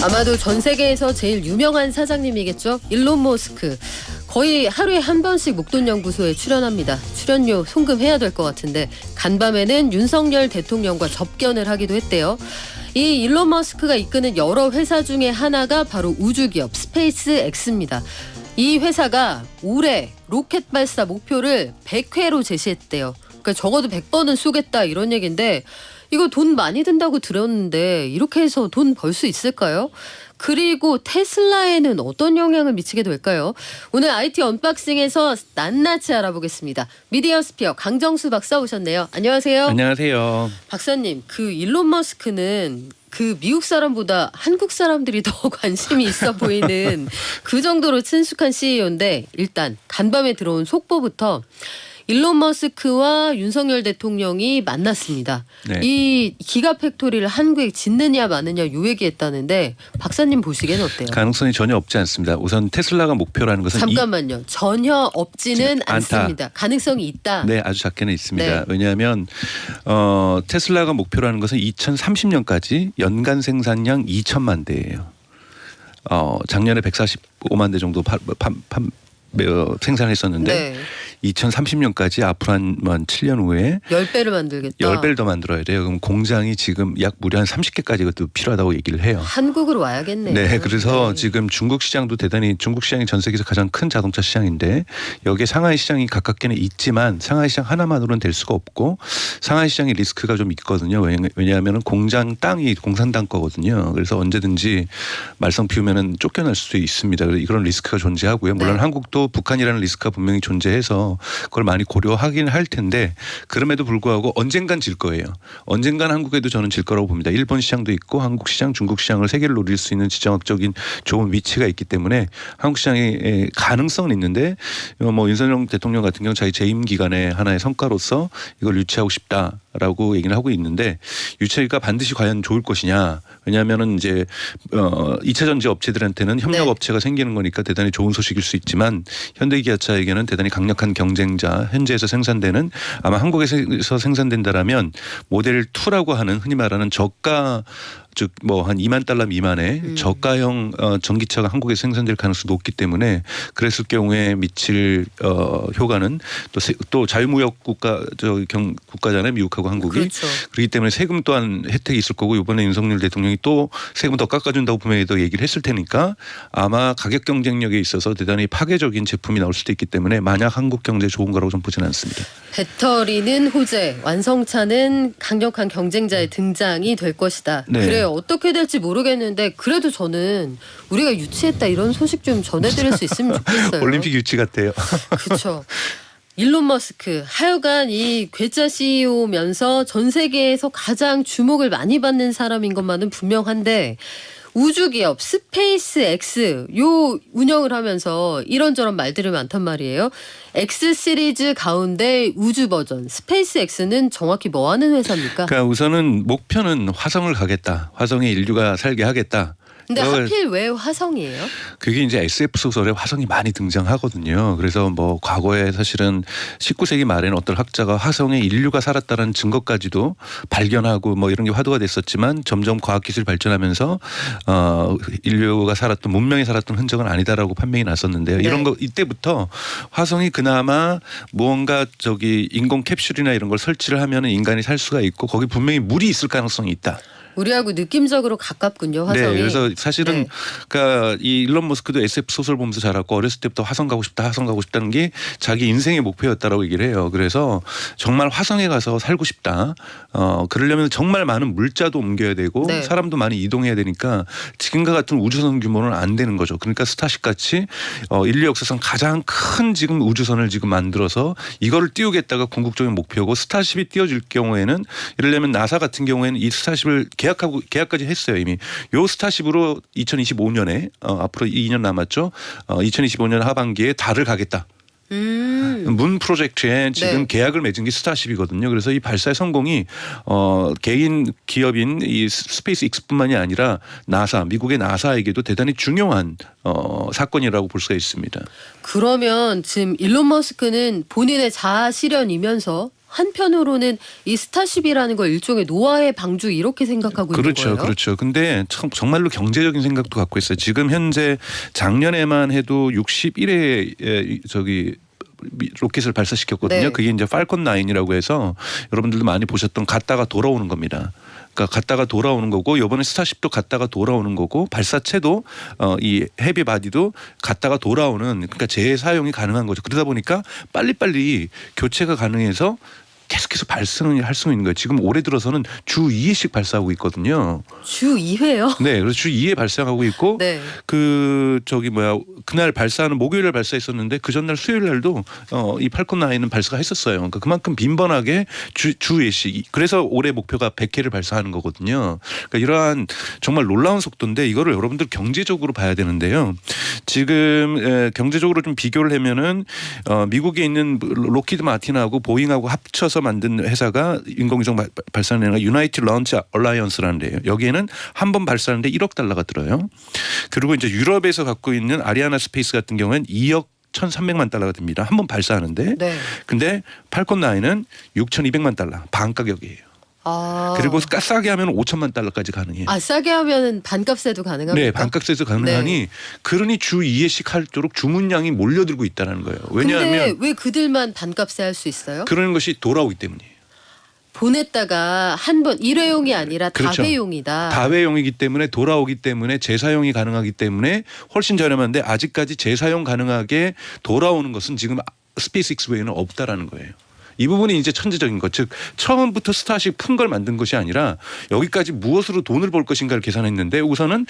아마도 전 세계에서 제일 유명한 사장님이겠죠. 일론 머스크. 거의 하루에 한 번씩 목돈연구소에 출연합니다. 출연료 송금해야 될 것 같은데 간밤에는 윤석열 대통령과 접견을 하기도 했대요. 이 일론 머스크가 이끄는 여러 회사 중에 하나가 바로 우주기업 스페이스X입니다. 이 회사가 올해 로켓 발사 목표를 100회로 제시했대요. 그러니까 적어도 100번은 쏘겠다 이런 얘기인데 이거 돈 많이 든다고 들었는데 이렇게 해서 돈 벌 수 있을까요? 그리고 테슬라에는 어떤 영향을 미치게 될까요? 오늘 IT 언박싱에서 낱낱이 알아보겠습니다. 미디어 스피어 강정수 박사 오셨네요. 안녕하세요. 안녕하세요. 박사님, 그 일론 머스크는 그 미국 사람보다 한국 사람들이 더 관심이 있어 보이는 그 정도로 친숙한 CEO인데 일단 간밤에 들어온 속보부터 일론 머스크와 윤석열 대통령이 만났습니다. 네. 이 기가팩토리를 한국에 짓느냐 마느냐 요 얘기했다는데 박사님 보시기엔 어때요? 가능성이 전혀 없지 않습니다. 우선 테슬라가 목표라는 것은 잠깐만요. 전혀 없지는 않다. 않습니다. 가능성이 있다. 네, 아주 작게는 있습니다. 네. 왜냐하면 테슬라가 목표라는 것은 2030년까지 연간 생산량 2천만 대예요. 작년에 145만 대 정도 생산했었는데 네. 2030년까지 앞으로 한 7년 후에 10배를 만들겠다. 10배를 더 만들어야 돼요. 그럼 공장이 지금 약 무려 한 30개까지 그것도 필요하다고 얘기를 해요. 한국으로 와야겠네요. 네, 그래서 네. 지금 중국 시장도 대단히 중국 시장이 전 세계에서 가장 큰 자동차 시장인데 여기에 상하이 시장이 가깝게는 있지만 상하이 시장 하나만으로는 될 수가 없고 상하이 시장의 리스크가 좀 있거든요. 왜냐하면 공장 땅이 공산당 거거든요. 그래서 언제든지 말썽 피우면은 쫓겨날 수도 있습니다. 그래서 이런 리스크가 존재하고요. 물론 네. 한국도 북한이라는 리스크가 분명히 존재해서 그걸 많이 고려하긴 할 텐데 그럼에도 불구하고 언젠간 질 거예요. 언젠간 한국에도 저는 질 거라고 봅니다. 일본 시장도 있고 한국 시장, 중국 시장을 세 개를 노릴 수 있는 지정학적인 좋은 위치가 있기 때문에 한국 시장의 가능성은 있는데 뭐 윤석열 대통령 같은 경우 자기 재임 기간의 하나의 성과로서 이걸 유치하고 싶다라고 얘기를 하고 있는데 유치가 반드시 과연 좋을 것이냐. 왜냐하면은 이제 2차 전지 업체들한테는 협력 네. 업체가 생기는 거니까 대단히 좋은 소식일 수 있지만 현대기아차에게는 대단히 강력한 경쟁자 현재에서 생산되는 아마 한국에서 생산된다라면 모델 2라고 하는 흔히 말하는 저가 즉 뭐 한 2만 달러 미만의 저가형 전기차가 한국에 생산될 가능성이 높기 때문에 그랬을 경우에 미칠 효과는 또 자유무역 국가잖아요. 미국하고 한국이. 그렇죠. 그렇기 때문에 세금 또한 혜택이 있을 거고 이번에 윤석열 대통령이 또 세금 더 깎아준다고 분명히 더 얘기를 했을 테니까 아마 가격 경쟁력에 있어서 대단히 파괴적인 제품이 나올 수도 있기 때문에 만약 한국 경제에 좋은 거라고 좀 보지는 않습니다. 배터리는 호재, 완성차는 강력한 경쟁자의 등장이 될 것이다. 네. 그래요. 어떻게 될지 모르겠는데 그래도 저는 우리가 유치했다 이런 소식 좀 전해드릴 수 있으면 좋겠어요. 올림픽 유치 같아요. 그렇죠. 일론 머스크 하여간 이 괴짜 CEO면서 전 세계에서 가장 주목을 많이 받는 사람인 것만은 분명한데 우주기업 스페이스X 요 운영을 하면서 이런저런 말들이 많단 말이에요. X 시리즈 가운데 우주 버전 스페이스X는 정확히 뭐 하는 회사입니까? 그러니까 우선은 목표는 화성을 가겠다. 화성에 인류가 살게 하겠다. 근데 하필 왜 화성이에요? 그게 이제 SF 소설에 화성이 많이 등장하거든요. 그래서 뭐 과거에 사실은 19세기 말에는 어떤 학자가 화성에 인류가 살았다는 증거까지도 발견하고 뭐 이런 게 화두가 됐었지만 점점 과학기술이 발전하면서 인류가 살았던 문명이 살았던 흔적은 아니다라고 판명이 났었는데요. 네. 이런 거 이때부터 화성이 그나마 무언가 인공 캡슐이나 이런 걸 설치를 하면은 인간이 살 수가 있고 거기 분명히 물이 있을 가능성이 있다. 우리하고 느낌적으로 가깝군요. 화성이. 네, 그래서 사실은 네. 그러니까 이 일론 머스크도 SF 소설 보면서 자랐고 어렸을 때부터 화성 가고 싶다는 게 자기 인생의 목표였다라고 얘기를 해요. 그래서 정말 화성에 가서 살고 싶다. 그러려면 정말 많은 물자도 옮겨야 되고 네. 사람도 많이 이동해야 되니까 지금과 같은 우주선 규모는 안 되는 거죠. 그러니까 스타쉽 같이 인류 역사상 가장 큰 지금 우주선을 지금 만들어서 이거를 띄우겠다가 궁극적인 목표고 스타쉽이 띄워질 경우에는 이러려면 나사 같은 경우에는 이 스타쉽을 계약까지 했어요 이미. 요 스타쉽으로 2025년에 앞으로 2년 남았죠. 2025년 하반기에 달을 가겠다. 문 프로젝트에 지금 네. 계약을 맺은 게 스타쉽이거든요. 그래서 이 발사의 성공이 개인 기업인 이 스페이스 X뿐만이 아니라 나사, 미국의 나사에게도 대단히 중요한 사건이라고 볼 수가 있습니다. 그러면 지금 일론 머스크는 본인의 자아 실현이면서 한편으로는 이 스타쉽이라는 걸 일종의 노아의 방주 이렇게 생각하고 있는 거예요. 그렇죠. 근데 정말로 경제적인 생각도 갖고 있어요. 지금 현재 작년에만 해도 61회 로켓을 발사시켰거든요. 네. 그게 이제 팔콘 9이라고 해서 여러분들도 많이 보셨던 갔다가 돌아오는 겁니다. 그러니까 갔다가 돌아오는 거고 이번에 스타쉽도 갔다가 돌아오는 거고 발사체도 이 헤비 바디도 갔다가 돌아오는 그러니까 재사용이 가능한 거죠. 그러다 보니까 빨리빨리 교체가 가능해서 계속해서 발생을 할 수 있는 거예요. 지금 올해 들어서는 주 2회씩 발사하고 있거든요. 주 2회요? 네, 그래서 주 2회 발사하고 있고 네. 그날 발사하는 목요일날 발사했었는데 그 전날 수요일 날도 이 팔콘 9은 발사가 했었어요. 그러니까 그만큼 빈번하게 주 2회씩. 그래서 올해 목표가 100회를 발사하는 거거든요. 그러니까 이러한 정말 놀라운 속도인데 이거를 여러분들 경제적으로 봐야 되는데요. 지금 경제적으로 좀 비교를 하면은 미국에 있는 로키드 마틴하고 보잉하고 합쳐서 만든 회사가 인공위성 발사하는 회사가 유나이티드 런치 얼라이언스라는 데예요. 여기에는 한 번 발사하는데 1억 달러가 들어요. 그리고 이제 유럽에서 갖고 있는 아리아나 스페이스 같은 경우에는 2억 1,300만 달러가 됩니다. 한 번 발사하는데. 네. 근데 팔콘 9은 6,200만 달러 반 가격이에요. 그리고 싸게 하면 5천만 달러까지 가능해요. 싸게 하면 반값에도 가능합니까? 네, 반값에서 가능하니 네. 그러니 주 2회씩 하도록 주문량이 몰려들고 있다는 거예요. 왜냐하면 근데 왜 그들만 반값에 할 수 있어요? 그러는 것이 돌아오기 때문이에요. 보냈다가 한 번 일회용이 아니라 그렇죠. 다회용이다. 다회용이기 때문에 돌아오기 때문에 재사용이 가능하기 때문에 훨씬 저렴한데 아직까지 재사용 가능하게 돌아오는 것은 지금 스페이스X 외에는 없다라는 거예요. 이 부분이 이제 천재적인 것, 즉 처음부터 스타쉽 큰 걸 만든 것이 아니라 여기까지 무엇으로 돈을 벌 것인가를 계산했는데 우선은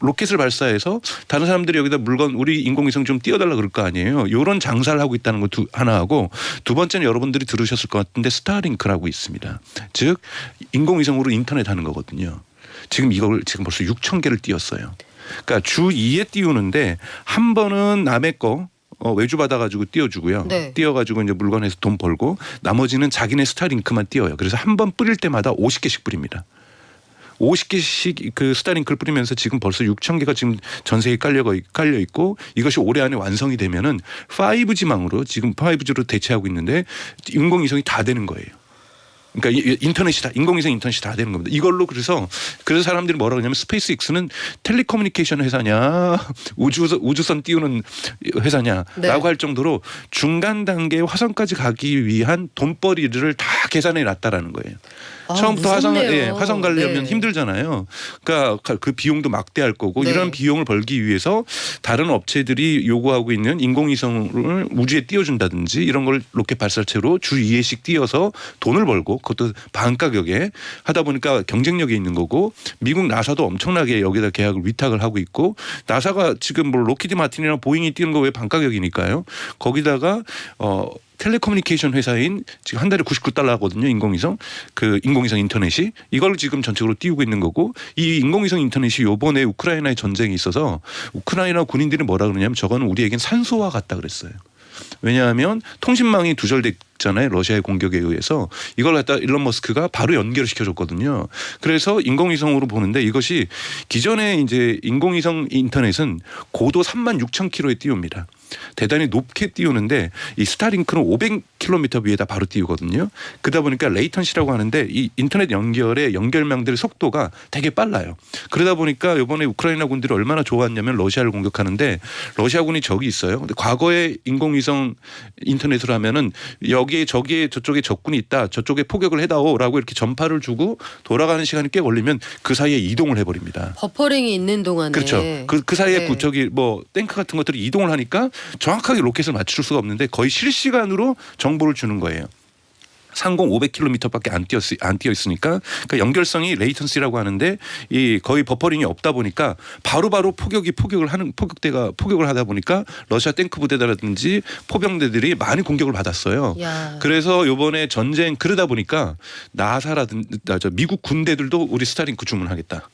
로켓을 발사해서 다른 사람들이 여기다 물건 우리 인공위성 좀 띄워달라 그럴 거 아니에요. 이런 장사를 하고 있다는 거 하나 하고 두 번째는 여러분들이 들으셨을 것 같은데 스타링크라고 있습니다. 즉 인공위성으로 인터넷 하는 거거든요. 지금 이걸 지금 벌써 6,000개를 띄웠어요. 그러니까 주 2회 띄우는데 한 번은 남의 거 외주 받아가지고 띄워주고요. 네. 띄워가지고 이제 물건에서 돈 벌고 나머지는 자기네 스타링크만 띄워요. 그래서 한 번 뿌릴 때마다 50개씩 뿌립니다. 50개씩 그 스타링크를 뿌리면서 지금 벌써 6,000개가 지금 전 세계에 깔려 있고 이것이 올해 안에 완성이 되면은 5G망으로 지금 5G로 대체하고 있는데 인공위성이 다 되는 거예요. 그러니까 인터넷이 다 인공위성 인터넷이 다 되는 겁니다. 이걸로 그래서 사람들이 뭐라 그러냐면 스페이스X는 텔레커뮤니케이션 회사냐 우주선 띄우는 회사냐라고 네. 할 정도로 중간 단계의 화성까지 가기 위한 돈벌이를 다 계산해 놨다라는 거예요. 아, 처음부터 무섭네요. 화성 가려면 네. 힘들잖아요. 그러니까 그 비용도 막대할 거고 네. 이런 비용을 벌기 위해서 다른 업체들이 요구하고 있는 인공위성을 우주에 띄워준다든지 이런 걸 로켓 발사체로 주 2회씩 띄워서 돈을 벌고 그것도 반 가격에 하다 보니까 경쟁력이 있는 거고 미국 나사도 엄청나게 여기다 계약을 위탁을 하고 있고 나사가 지금 뭐 로키드 마틴이나 보잉이 띄는 거 왜 반 가격이니까요. 거기다가 텔레커뮤니케이션 회사인 지금 한 달에 $99 하거든요. 인공위성 인터넷이 이걸 지금 전적으로 띄우고 있는 거고 이 인공위성 인터넷이 요번에 우크라이나의 전쟁이 있어서 우크라이나 군인들이 뭐라 그러냐면 저거는 우리에겐 산소와 같다 그랬어요. 왜냐하면 통신망이 두절됐잖아요. 러시아의 공격에 의해서 이걸 갖다 일론 머스크가 바로 연결시켜줬거든요. 그래서 인공위성으로 보는데 이것이 기존에 이제 인공위성 인터넷은 고도 36,000km에 띄웁니다. 대단히 높게 띄우는데 이 스타링크는 500km 위에다 바로 띄우거든요. 그러다 보니까 레이턴시라고 하는데 이 인터넷 연결의 연결망들의 속도가 되게 빨라요. 그러다 보니까 이번에 우크라이나 군들이 얼마나 좋았냐면 러시아를 공격하는데 러시아군이 적이 있어요. 근데 과거에 인공위성 인터넷으로 하면은 여기에 저기에 저쪽에 적군이 있다. 저쪽에 포격을 해다오라고 이렇게 전파를 주고 돌아가는 시간이 꽤 걸리면 그 사이에 이동을 해버립니다. 버퍼링이 있는 동안에 그렇죠. 그 사이에 네. 저기 뭐 탱크 같은 것들이 이동을 하니까 정확하게 로켓을 맞출 수가 없는데 거의 실시간으로 정보를 주는 거예요. 상공 500km밖에 안 뛰어 있으니까 그러니까 연결성이 레이턴시라고 하는데 이 거의 버퍼링이 없다 보니까 바로바로 포격을 하다 보니까 러시아 탱크 부대라든지 포병대들이 많이 공격을 받았어요. 야. 그래서 이번에 전쟁 그러다 보니까 나사라든지 미국 군대들도 우리 스타링크 주문하겠다.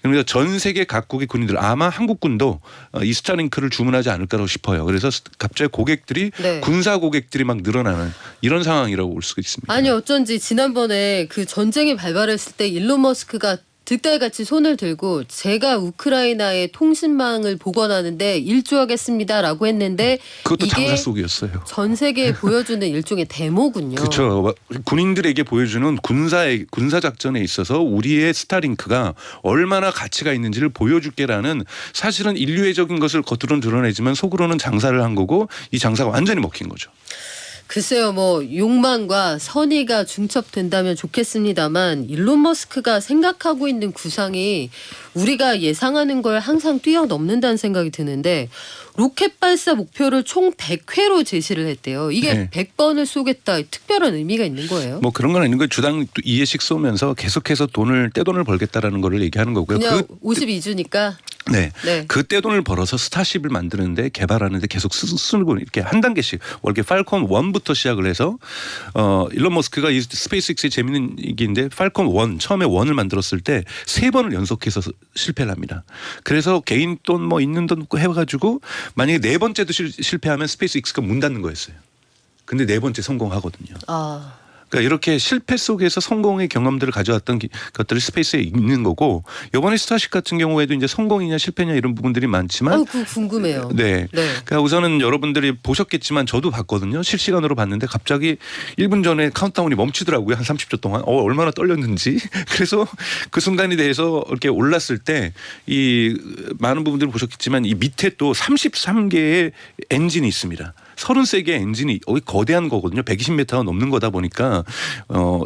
그러니까 전 세계 각국의 군인들 아마 한국군도 이 스타링크를 주문하지 않을까 싶어요. 그래서 갑자기 고객들이 네. 군사 고객들이 막 늘어나는 이런 상황이라고 볼 수가 있습니다. 아니 어쩐지 지난번에 그 전쟁이 발발했을 때 일론 머스크가 득달같이 손을 들고 제가 우크라이나의 통신망을 복원하는데 일조하겠습니다라고 했는데 그것도 이게 장사 속이었어요. 전 세계에 보여주는 일종의 데모군요. 그렇죠. 군인들에게 보여주는 군사 작전에 있어서 우리의 스타링크가 얼마나 가치가 있는지를 보여줄게라는 사실은 인류애적인 것을 겉으로는 드러내지만 속으로는 장사를 한 거고 이 장사가 완전히 먹힌 거죠. 글쎄요, 뭐 욕망과 선의가 중첩된다면 좋겠습니다만 일론 머스크가 생각하고 있는 구상이 우리가 예상하는 걸 항상 뛰어넘는다는 생각이 드는데 로켓 발사 목표를 총 100회로 제시를 했대요. 이게 네. 100번을 쏘겠다. 특별한 의미가 있는 거예요. 뭐 그런 건 아닌 거예요. 주당 2회씩 쏘면서 계속해서 떼돈을 벌겠다라는 거를 얘기하는 거고요. 그냥 52주니까. 네. 네. 그 떼돈을 벌어서 스타쉽을 만드는데 개발하는데 계속 쓰고 이렇게 한 단계씩 이렇게 팔콘 1부터 시작을 해서 일론 머스크가 이 스페이스X의 재밌는 얘기인데 팔콘 1 처음에 1을 만들었을 때 3번을 연속해서 실패를 합니다. 그래서 개인 돈 뭐 있는 돈 해가지고 만약에 4번째도 실패하면 스페이스X가 문 닫는 거였어요. 근데 4번째 성공하거든요. 아. 그러니까 이렇게 실패 속에서 성공의 경험들을 가져왔던 것들이 스페이스에 있는 거고 이번에 스타쉽 같은 경우에도 이제 성공이냐 실패냐 이런 부분들이 많지만 그거 궁금해요. 네. 네. 그러니까 우선은 여러분들이 보셨겠지만 저도 봤거든요. 실시간으로 봤는데 갑자기 1분 전에 카운트다운이 멈추더라고요. 한 30초 동안. 얼마나 떨렸는지. 그래서 그 순간에 대해서 이렇게 올랐을 때 이 많은 부분들을 보셨겠지만 이 밑에 또 33개의 엔진이 있습니다. 33개의 엔진이 거대한 거거든요. 120m가 넘는 거다 보니까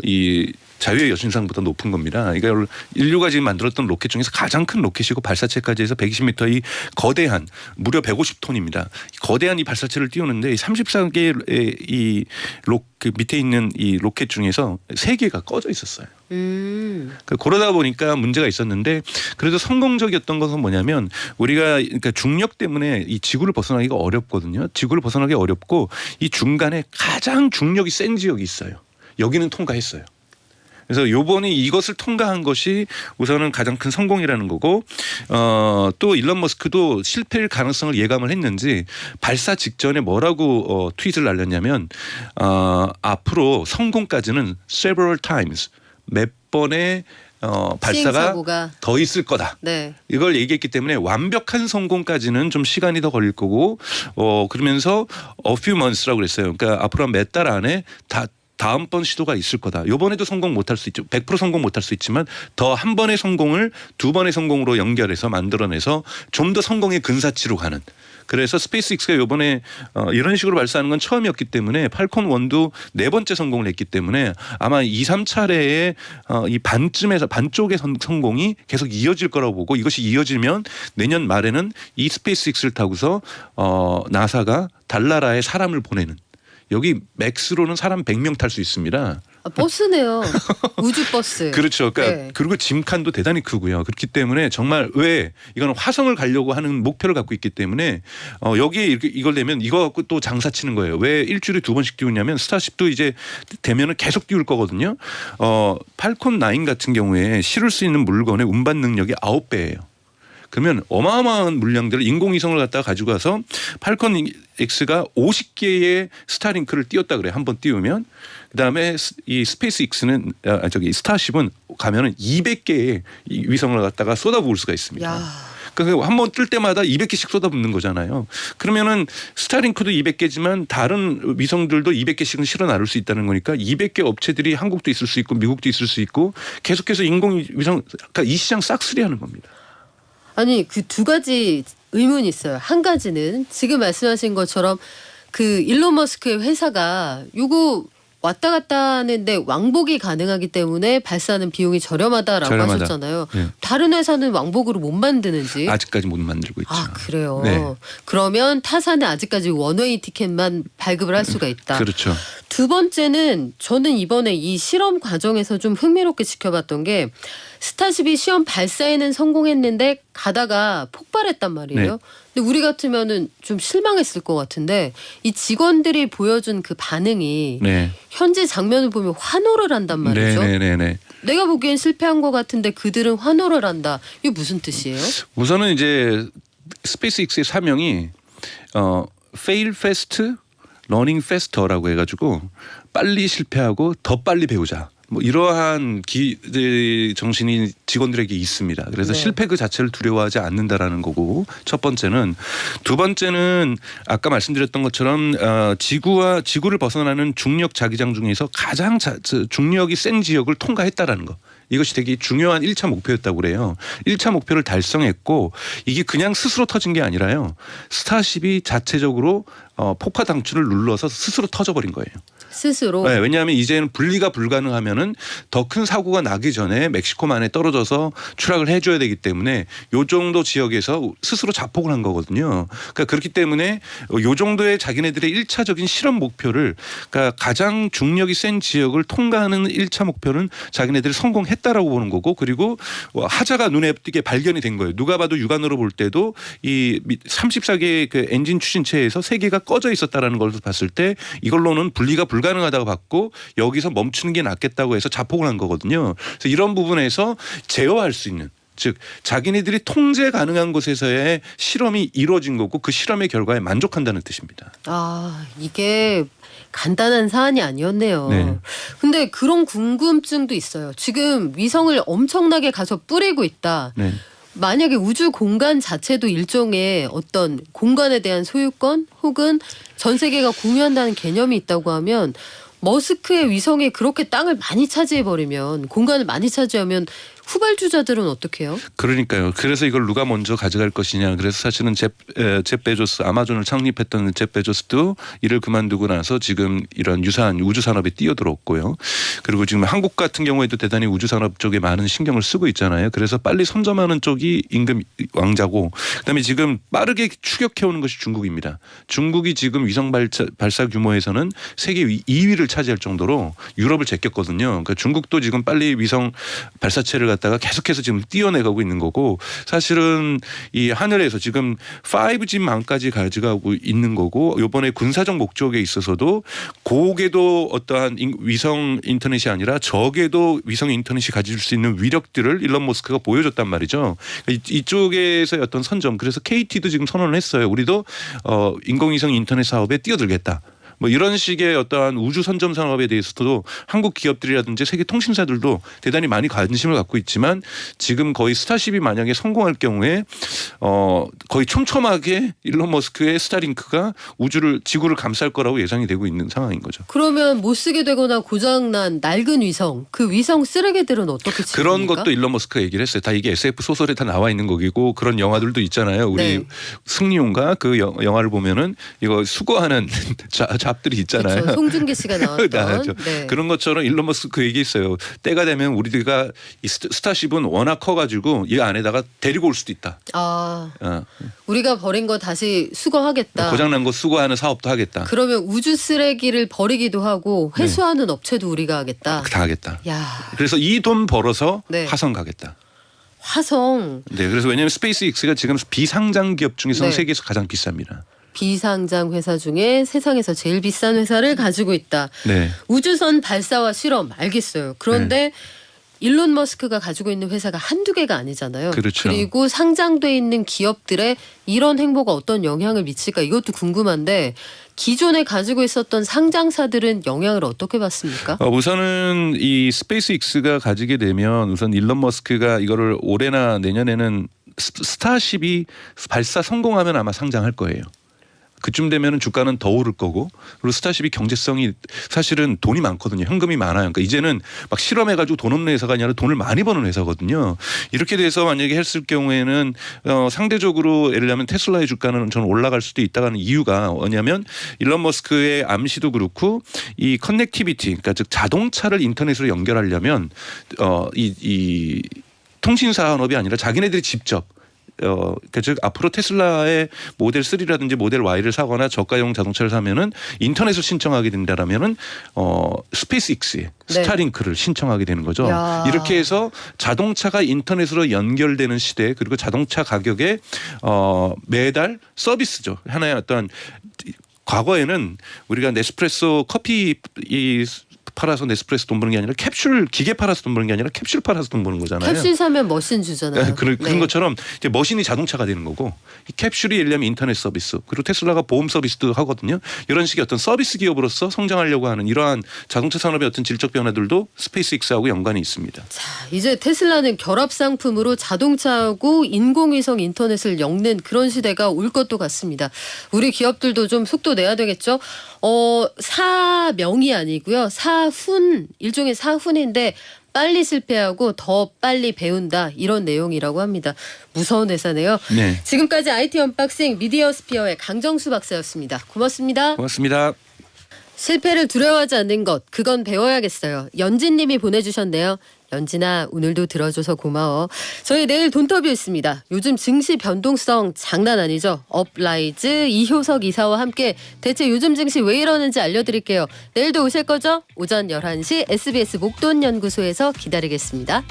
이 자유의 여신상보다 높은 겁니다. 그러니까 인류가 지금 만들었던 로켓 중에서 가장 큰 로켓이고 발사체까지 해서 120m의 거대한 무려 150톤입니다. 거대한 이 발사체를 띄우는데 34개의 그 밑에 있는 이 로켓 중에서 3개가 꺼져 있었어요. 그러다 보니까 문제가 있었는데 그래도 성공적이었던 것은 뭐냐면 우리가 그러니까 중력 때문에 이 지구를 벗어나기가 어렵거든요. 지구를 벗어나기 어렵고 이 중간에 가장 중력이 센 지역이 있어요. 여기는 통과했어요. 그래서 요번에 이것을 통과한 것이 우선은 가장 큰 성공이라는 거고 또 일론 머스크도 실패일 가능성을 예감을 했는지 발사 직전에 뭐라고 트윗을 날렸냐면 앞으로 성공까지는 several times 몇 번의 발사가 시행착오가. 더 있을 거다. 네. 이걸 얘기했기 때문에 완벽한 성공까지는 좀 시간이 더 걸릴 거고 그러면서 a few months라고 그랬어요. 그러니까 앞으로 몇 달 안에 다 다음번 시도가 있을 거다. 이번에도 성공 못할 수 있죠. 100% 성공 못할 수 있지만 더 한 번의 성공을 두 번의 성공으로 연결해서 만들어내서 좀 더 성공의 근사치로 가는. 그래서 스페이스X가 이번에 이런 식으로 발사하는 건 처음이었기 때문에 팔콘 1도 네 번째 성공을 했기 때문에 아마 2, 3차례의 이 반쯤에서 반쪽의 성공이 계속 이어질 거라고 보고 이것이 이어지면 내년 말에는 이 스페이스X를 타고서 나사가 달나라에 사람을 보내는 여기 맥스로는 사람 100명 탈 수 있습니다. 버스네요. 우주 버스. 그렇죠. 그러니까 네. 그리고 짐칸도 대단히 크고요. 그렇기 때문에 정말 왜 이거는 화성을 가려고 하는 목표를 갖고 있기 때문에 여기에 이렇게 이걸 내면 이거 갖고 또 장사 치는 거예요. 왜 일주일에 2번씩 띄우냐면 스타쉽도 이제 되면은 계속 띄울 거거든요. 팔콘 9 같은 경우에 실을 수 있는 물건의 운반 능력이 9배예요. 그러면 어마어마한 물량들을 인공위성을 갖다가 가지고 가서 팔콘 X가 50개의 스타링크를 띄웠다 그래요. 한번 띄우면. 그다음에 이 스페이스 X는 스타쉽은 가면은 200개의 위성을 갖다가 쏟아부을 수가 있습니다. 야. 그러니까 한 번 뜰 때마다 200개씩 쏟아붓는 거잖아요. 그러면은 스타링크도 200개지만 다른 위성들도 200개씩은 실어 나를 수 있다는 거니까 200개 업체들이 한국도 있을 수 있고 미국도 있을 수 있고 계속해서 인공위성 그러니까 이 시장 싹쓸이하는 겁니다. 아니 그 두 가지 의문이 있어요. 한 가지는 지금 말씀하신 것처럼 그 일론 머스크의 회사가 요거 왔다 갔다 하는데 왕복이 가능하기 때문에 발사하는 비용이 저렴하다라고 하셨잖아요. 네. 다른 회사는 왕복으로 못 만드는지. 아직까지 못 만들고 있죠. 아 그래요. 네. 그러면 타사는 아직까지 원웨이 티켓만 발급을 할 수가 있다. 그렇죠. 두 번째는 저는 이번에 이 실험 과정에서 좀 흥미롭게 지켜봤던 게 스타쉽이 시험 발사에는 성공했는데 가다가 폭발했단 말이에요. 네. 근데 우리 같으면은 좀 실망했을 것 같은데 이 직원들이 보여준 그 반응이 네. 현재 장면을 보면 환호를 한단 말이죠. 네네네. 내가 보기엔 실패한 것 같은데 그들은 환호를 한다. 이게 무슨 뜻이에요? 우선은 이제 스페이스X의 사명이 fail fast, learning faster라고 해가지고 빨리 실패하고 더 빨리 배우자. 뭐 이러한 정신이 직원들에게 있습니다. 그래서 네. 실패 그 자체를 두려워하지 않는다라는 거고 첫 번째는 두 번째는 아까 말씀드렸던 것처럼 지구를 벗어나는 중력 자기장 중에서 가장 중력이 센 지역을 통과했다라는 거. 이것이 되게 중요한 1차 목표였다고 그래요. 1차 목표를 달성했고 이게 그냥 스스로 터진 게 아니라요. 스타쉽이 자체적으로 폭파 당추를 눌러서 스스로 터져버린 거예요. 스스로. 네, 왜냐하면 이제는 분리가 불가능하면은 더 큰 사고가 나기 전에 멕시코만에 떨어져서 추락을 해줘야 되기 때문에 요 정도 지역에서 스스로 자폭을 한 거거든요. 그러니까 그렇기 때문에 요 정도의 자기네들의 1차적인 실험 목표를 그러니까 가장 중력이 센 지역을 통과하는 1차 목표는 자기네들이 성공했다라고 보는 거고 그리고 하자가 눈에 띄게 발견이 된 거예요. 누가 봐도 육안으로 볼 때도 이 34개의 그 엔진 추진체에서 3개가 꺼져 있었다라는 걸 봤을 때 이걸로는 분리가 불가능하다고 봤고 여기서 멈추는 게 낫겠다고 해서 자폭을 한 거거든요. 그래서 이런 부분에서 제어할 수 있는 즉 자기네들이 통제 가능한 곳에서의 실험이 이루어진 거고 그 실험의 결과에 만족한다는 뜻입니다. 아 이게 간단한 사안이 아니었네요. 네. 근데 그런 궁금증도 있어요. 지금 위성을 엄청나게 가서 뿌리고 있다. 네. 만약에 우주 공간 자체도 일종의 어떤 공간에 대한 소유권 혹은 전 세계가 공유한다는 개념이 있다고 하면 머스크의 위성이 그렇게 땅을 많이 차지해버리면 공간을 많이 차지하면 후발주자들은 어떻게 해요? 그러니까요. 그래서 이걸 누가 먼저 가져갈 것이냐. 그래서 사실은 제 베조스 아마존을 창립했던 제 베조스도 일을 그만두고 나서 지금 이런 유사한 우주 산업에 뛰어들었고요. 그리고 지금 한국 같은 경우에도 대단히 우주 산업 쪽에 많은 신경을 쓰고 있잖아요. 그래서 빨리 선점하는 쪽이 임금 왕자고 그다음에 지금 빠르게 추격해오는 것이 중국입니다. 중국이 지금 위성 발사 규모에서는 세계 2위를 차지할 정도로 유럽을 제꼈거든요. 그러니까 중국도 지금 빨리 위성 발사체를 갖다가 계속해서 지금 띄어내가고 있는 거고 사실은 이 하늘에서 지금 5G만까지 가져가고 있는 거고 이번에 군사적 목적에 있어서도 고에도 어떠한 위성 인터넷이 아니라 적에도 위성 인터넷이 가질 수 있는 위력들을 일론 머스크가 보여줬단 말이죠. 이쪽에서의 어떤 선점 그래서 KT도 지금 선언을 했어요. 우리도 인공위성 인터넷 사업에 뛰어들겠다. 뭐 이런 식의 어떠한 우주 선점 산업에 대해서도 한국 기업들이라든지 세계 통신사들도 대단히 많이 관심을 갖고 있지만 지금 거의 스타쉽이 만약에 성공할 경우에 거의 촘촘하게 일론 머스크의 스타링크가 지구를 감쌀 거라고 예상이 되고 있는 상황인 거죠. 그러면 못 쓰게 되거나 고장난 낡은 위성, 그 위성 쓰레기들은 어떻게 치웁니까? 그런 것도 일론 머스크가 얘기를 했어요. 다 이게 SF 소설에 다 나와 있는 거기고 그런 영화들도 있잖아요. 우리 네. 승리용가 그 영화를 보면은 이거 수거하는 잡들이 있잖아요. 그렇죠. 송중기 씨가 나왔던. 나왔죠. 네. 그런 것처럼 일론 머스크 그 얘기했어요. 때가 되면 우리가 이 스타쉽은 워낙 커가지고 이 안에다가 데리고 올 수도 있다. 아, 우리가 버린 거 다시 수거하겠다. 고장난 거 수거하는 사업도 하겠다. 그러면 우주 쓰레기를 버리기도 하고 회수하는 업체도 우리가 하겠다. 다 하겠다. 야, 그래서 이 돈 벌어서 네. 화성 가겠다. 화성 네, 그래서 왜냐하면 스페이스X가 지금 비상장 기업 중에서는 네. 세계에서 가장 비쌉니다. 비상장 회사 중에 세상에서 제일 비싼 회사를 가지고 있다. 네. 우주선 발사와 실험 알겠어요. 그런데 일론 머스크가 가지고 있는 회사가 한두 개가 아니잖아요. 그렇죠. 그리고 상장돼 있는 기업들의 이런 행보가 어떤 영향을 미칠까 이것도 궁금한데 기존에 가지고 있었던 상장사들은 영향을 어떻게 받습니까? 우선은 이 스페이스X가 가지게 되면 우선 일론 머스크가 이거를 올해나 내년에는 스타쉽이 발사 성공하면 아마 상장할 거예요. 그쯤 되면은 주가는 더 오를 거고 그리고 스타쉽이 경제성이 사실은 돈이 많거든요. 현금이 많아요. 그러니까 이제는 막 실험해가지고 돈 없는 회사가 아니라 돈을 많이 버는 회사거든요. 이렇게 돼서 만약에 했을 경우에는 상대적으로 예를 들면 테슬라의 주가는 저는 올라갈 수도 있다는 이유가 뭐냐면 일론 머스크의 암시도 그렇고 이 커넥티비티 그러니까 즉 자동차를 인터넷으로 연결하려면 이 통신 산업이 아니라 자기네들이 직접 그러니까 즉 앞으로 테슬라의 모델 3라든지 모델 Y를 사거나 저가용 자동차를 사면은 인터넷을 신청하게 된다라면은 스페이스X에 스타링크를 신청하게 되는 거죠. 야. 이렇게 해서 자동차가 인터넷으로 연결되는 시대 그리고 자동차 가격에 매달 서비스죠. 하나의 어떤 과거에는 우리가 네스프레소 커피 팔아서 네스프레소 돈 버는 게 아니라 캡슐 기계 팔아서 돈 버는 게 아니라 캡슐 팔아서 돈 버는 거잖아요. 캡슐 사면 머신 주잖아요. 그런 네. 것처럼 이제 머신이 자동차가 되는 거고 이 캡슐이 예를 들면 인터넷 서비스 그리고 테슬라가 보험 서비스도 하거든요. 이런 식의 어떤 서비스 기업으로서 성장하려고 하는 이러한 자동차 산업의 어떤 질적 변화들도 스페이스X하고 연관이 있습니다. 자, 이제 테슬라는 결합 상품으로 자동차하고 인공위성 인터넷을 엮는 그런 시대가 올 것도 같습니다. 우리 기업들도 좀 속도 내야 되겠죠. 사명이 아니고요. 사훈 일종의 사훈인데 빨리 실패하고 더 빨리 배운다 이런 내용이라고 합니다. 무서운 회사네요. 네. 지금까지 IT 언박싱 미디어스피어의 강정수 박사였습니다. 고맙습니다. 고맙습니다. 실패를 두려워하지 않는 것 그건 배워야겠어요. 연진님이 보내주셨네요. 연진아 오늘도 들어줘서 고마워. 저희 내일 돈터뷰 있습니다. 요즘 증시 변동성 장난 아니죠. 업라이즈 이효석 이사와 함께 대체 요즘 증시 왜 이러는지 알려드릴게요. 내일도 오실 거죠? 오전 11시 SBS 목돈연구소에서 기다리겠습니다.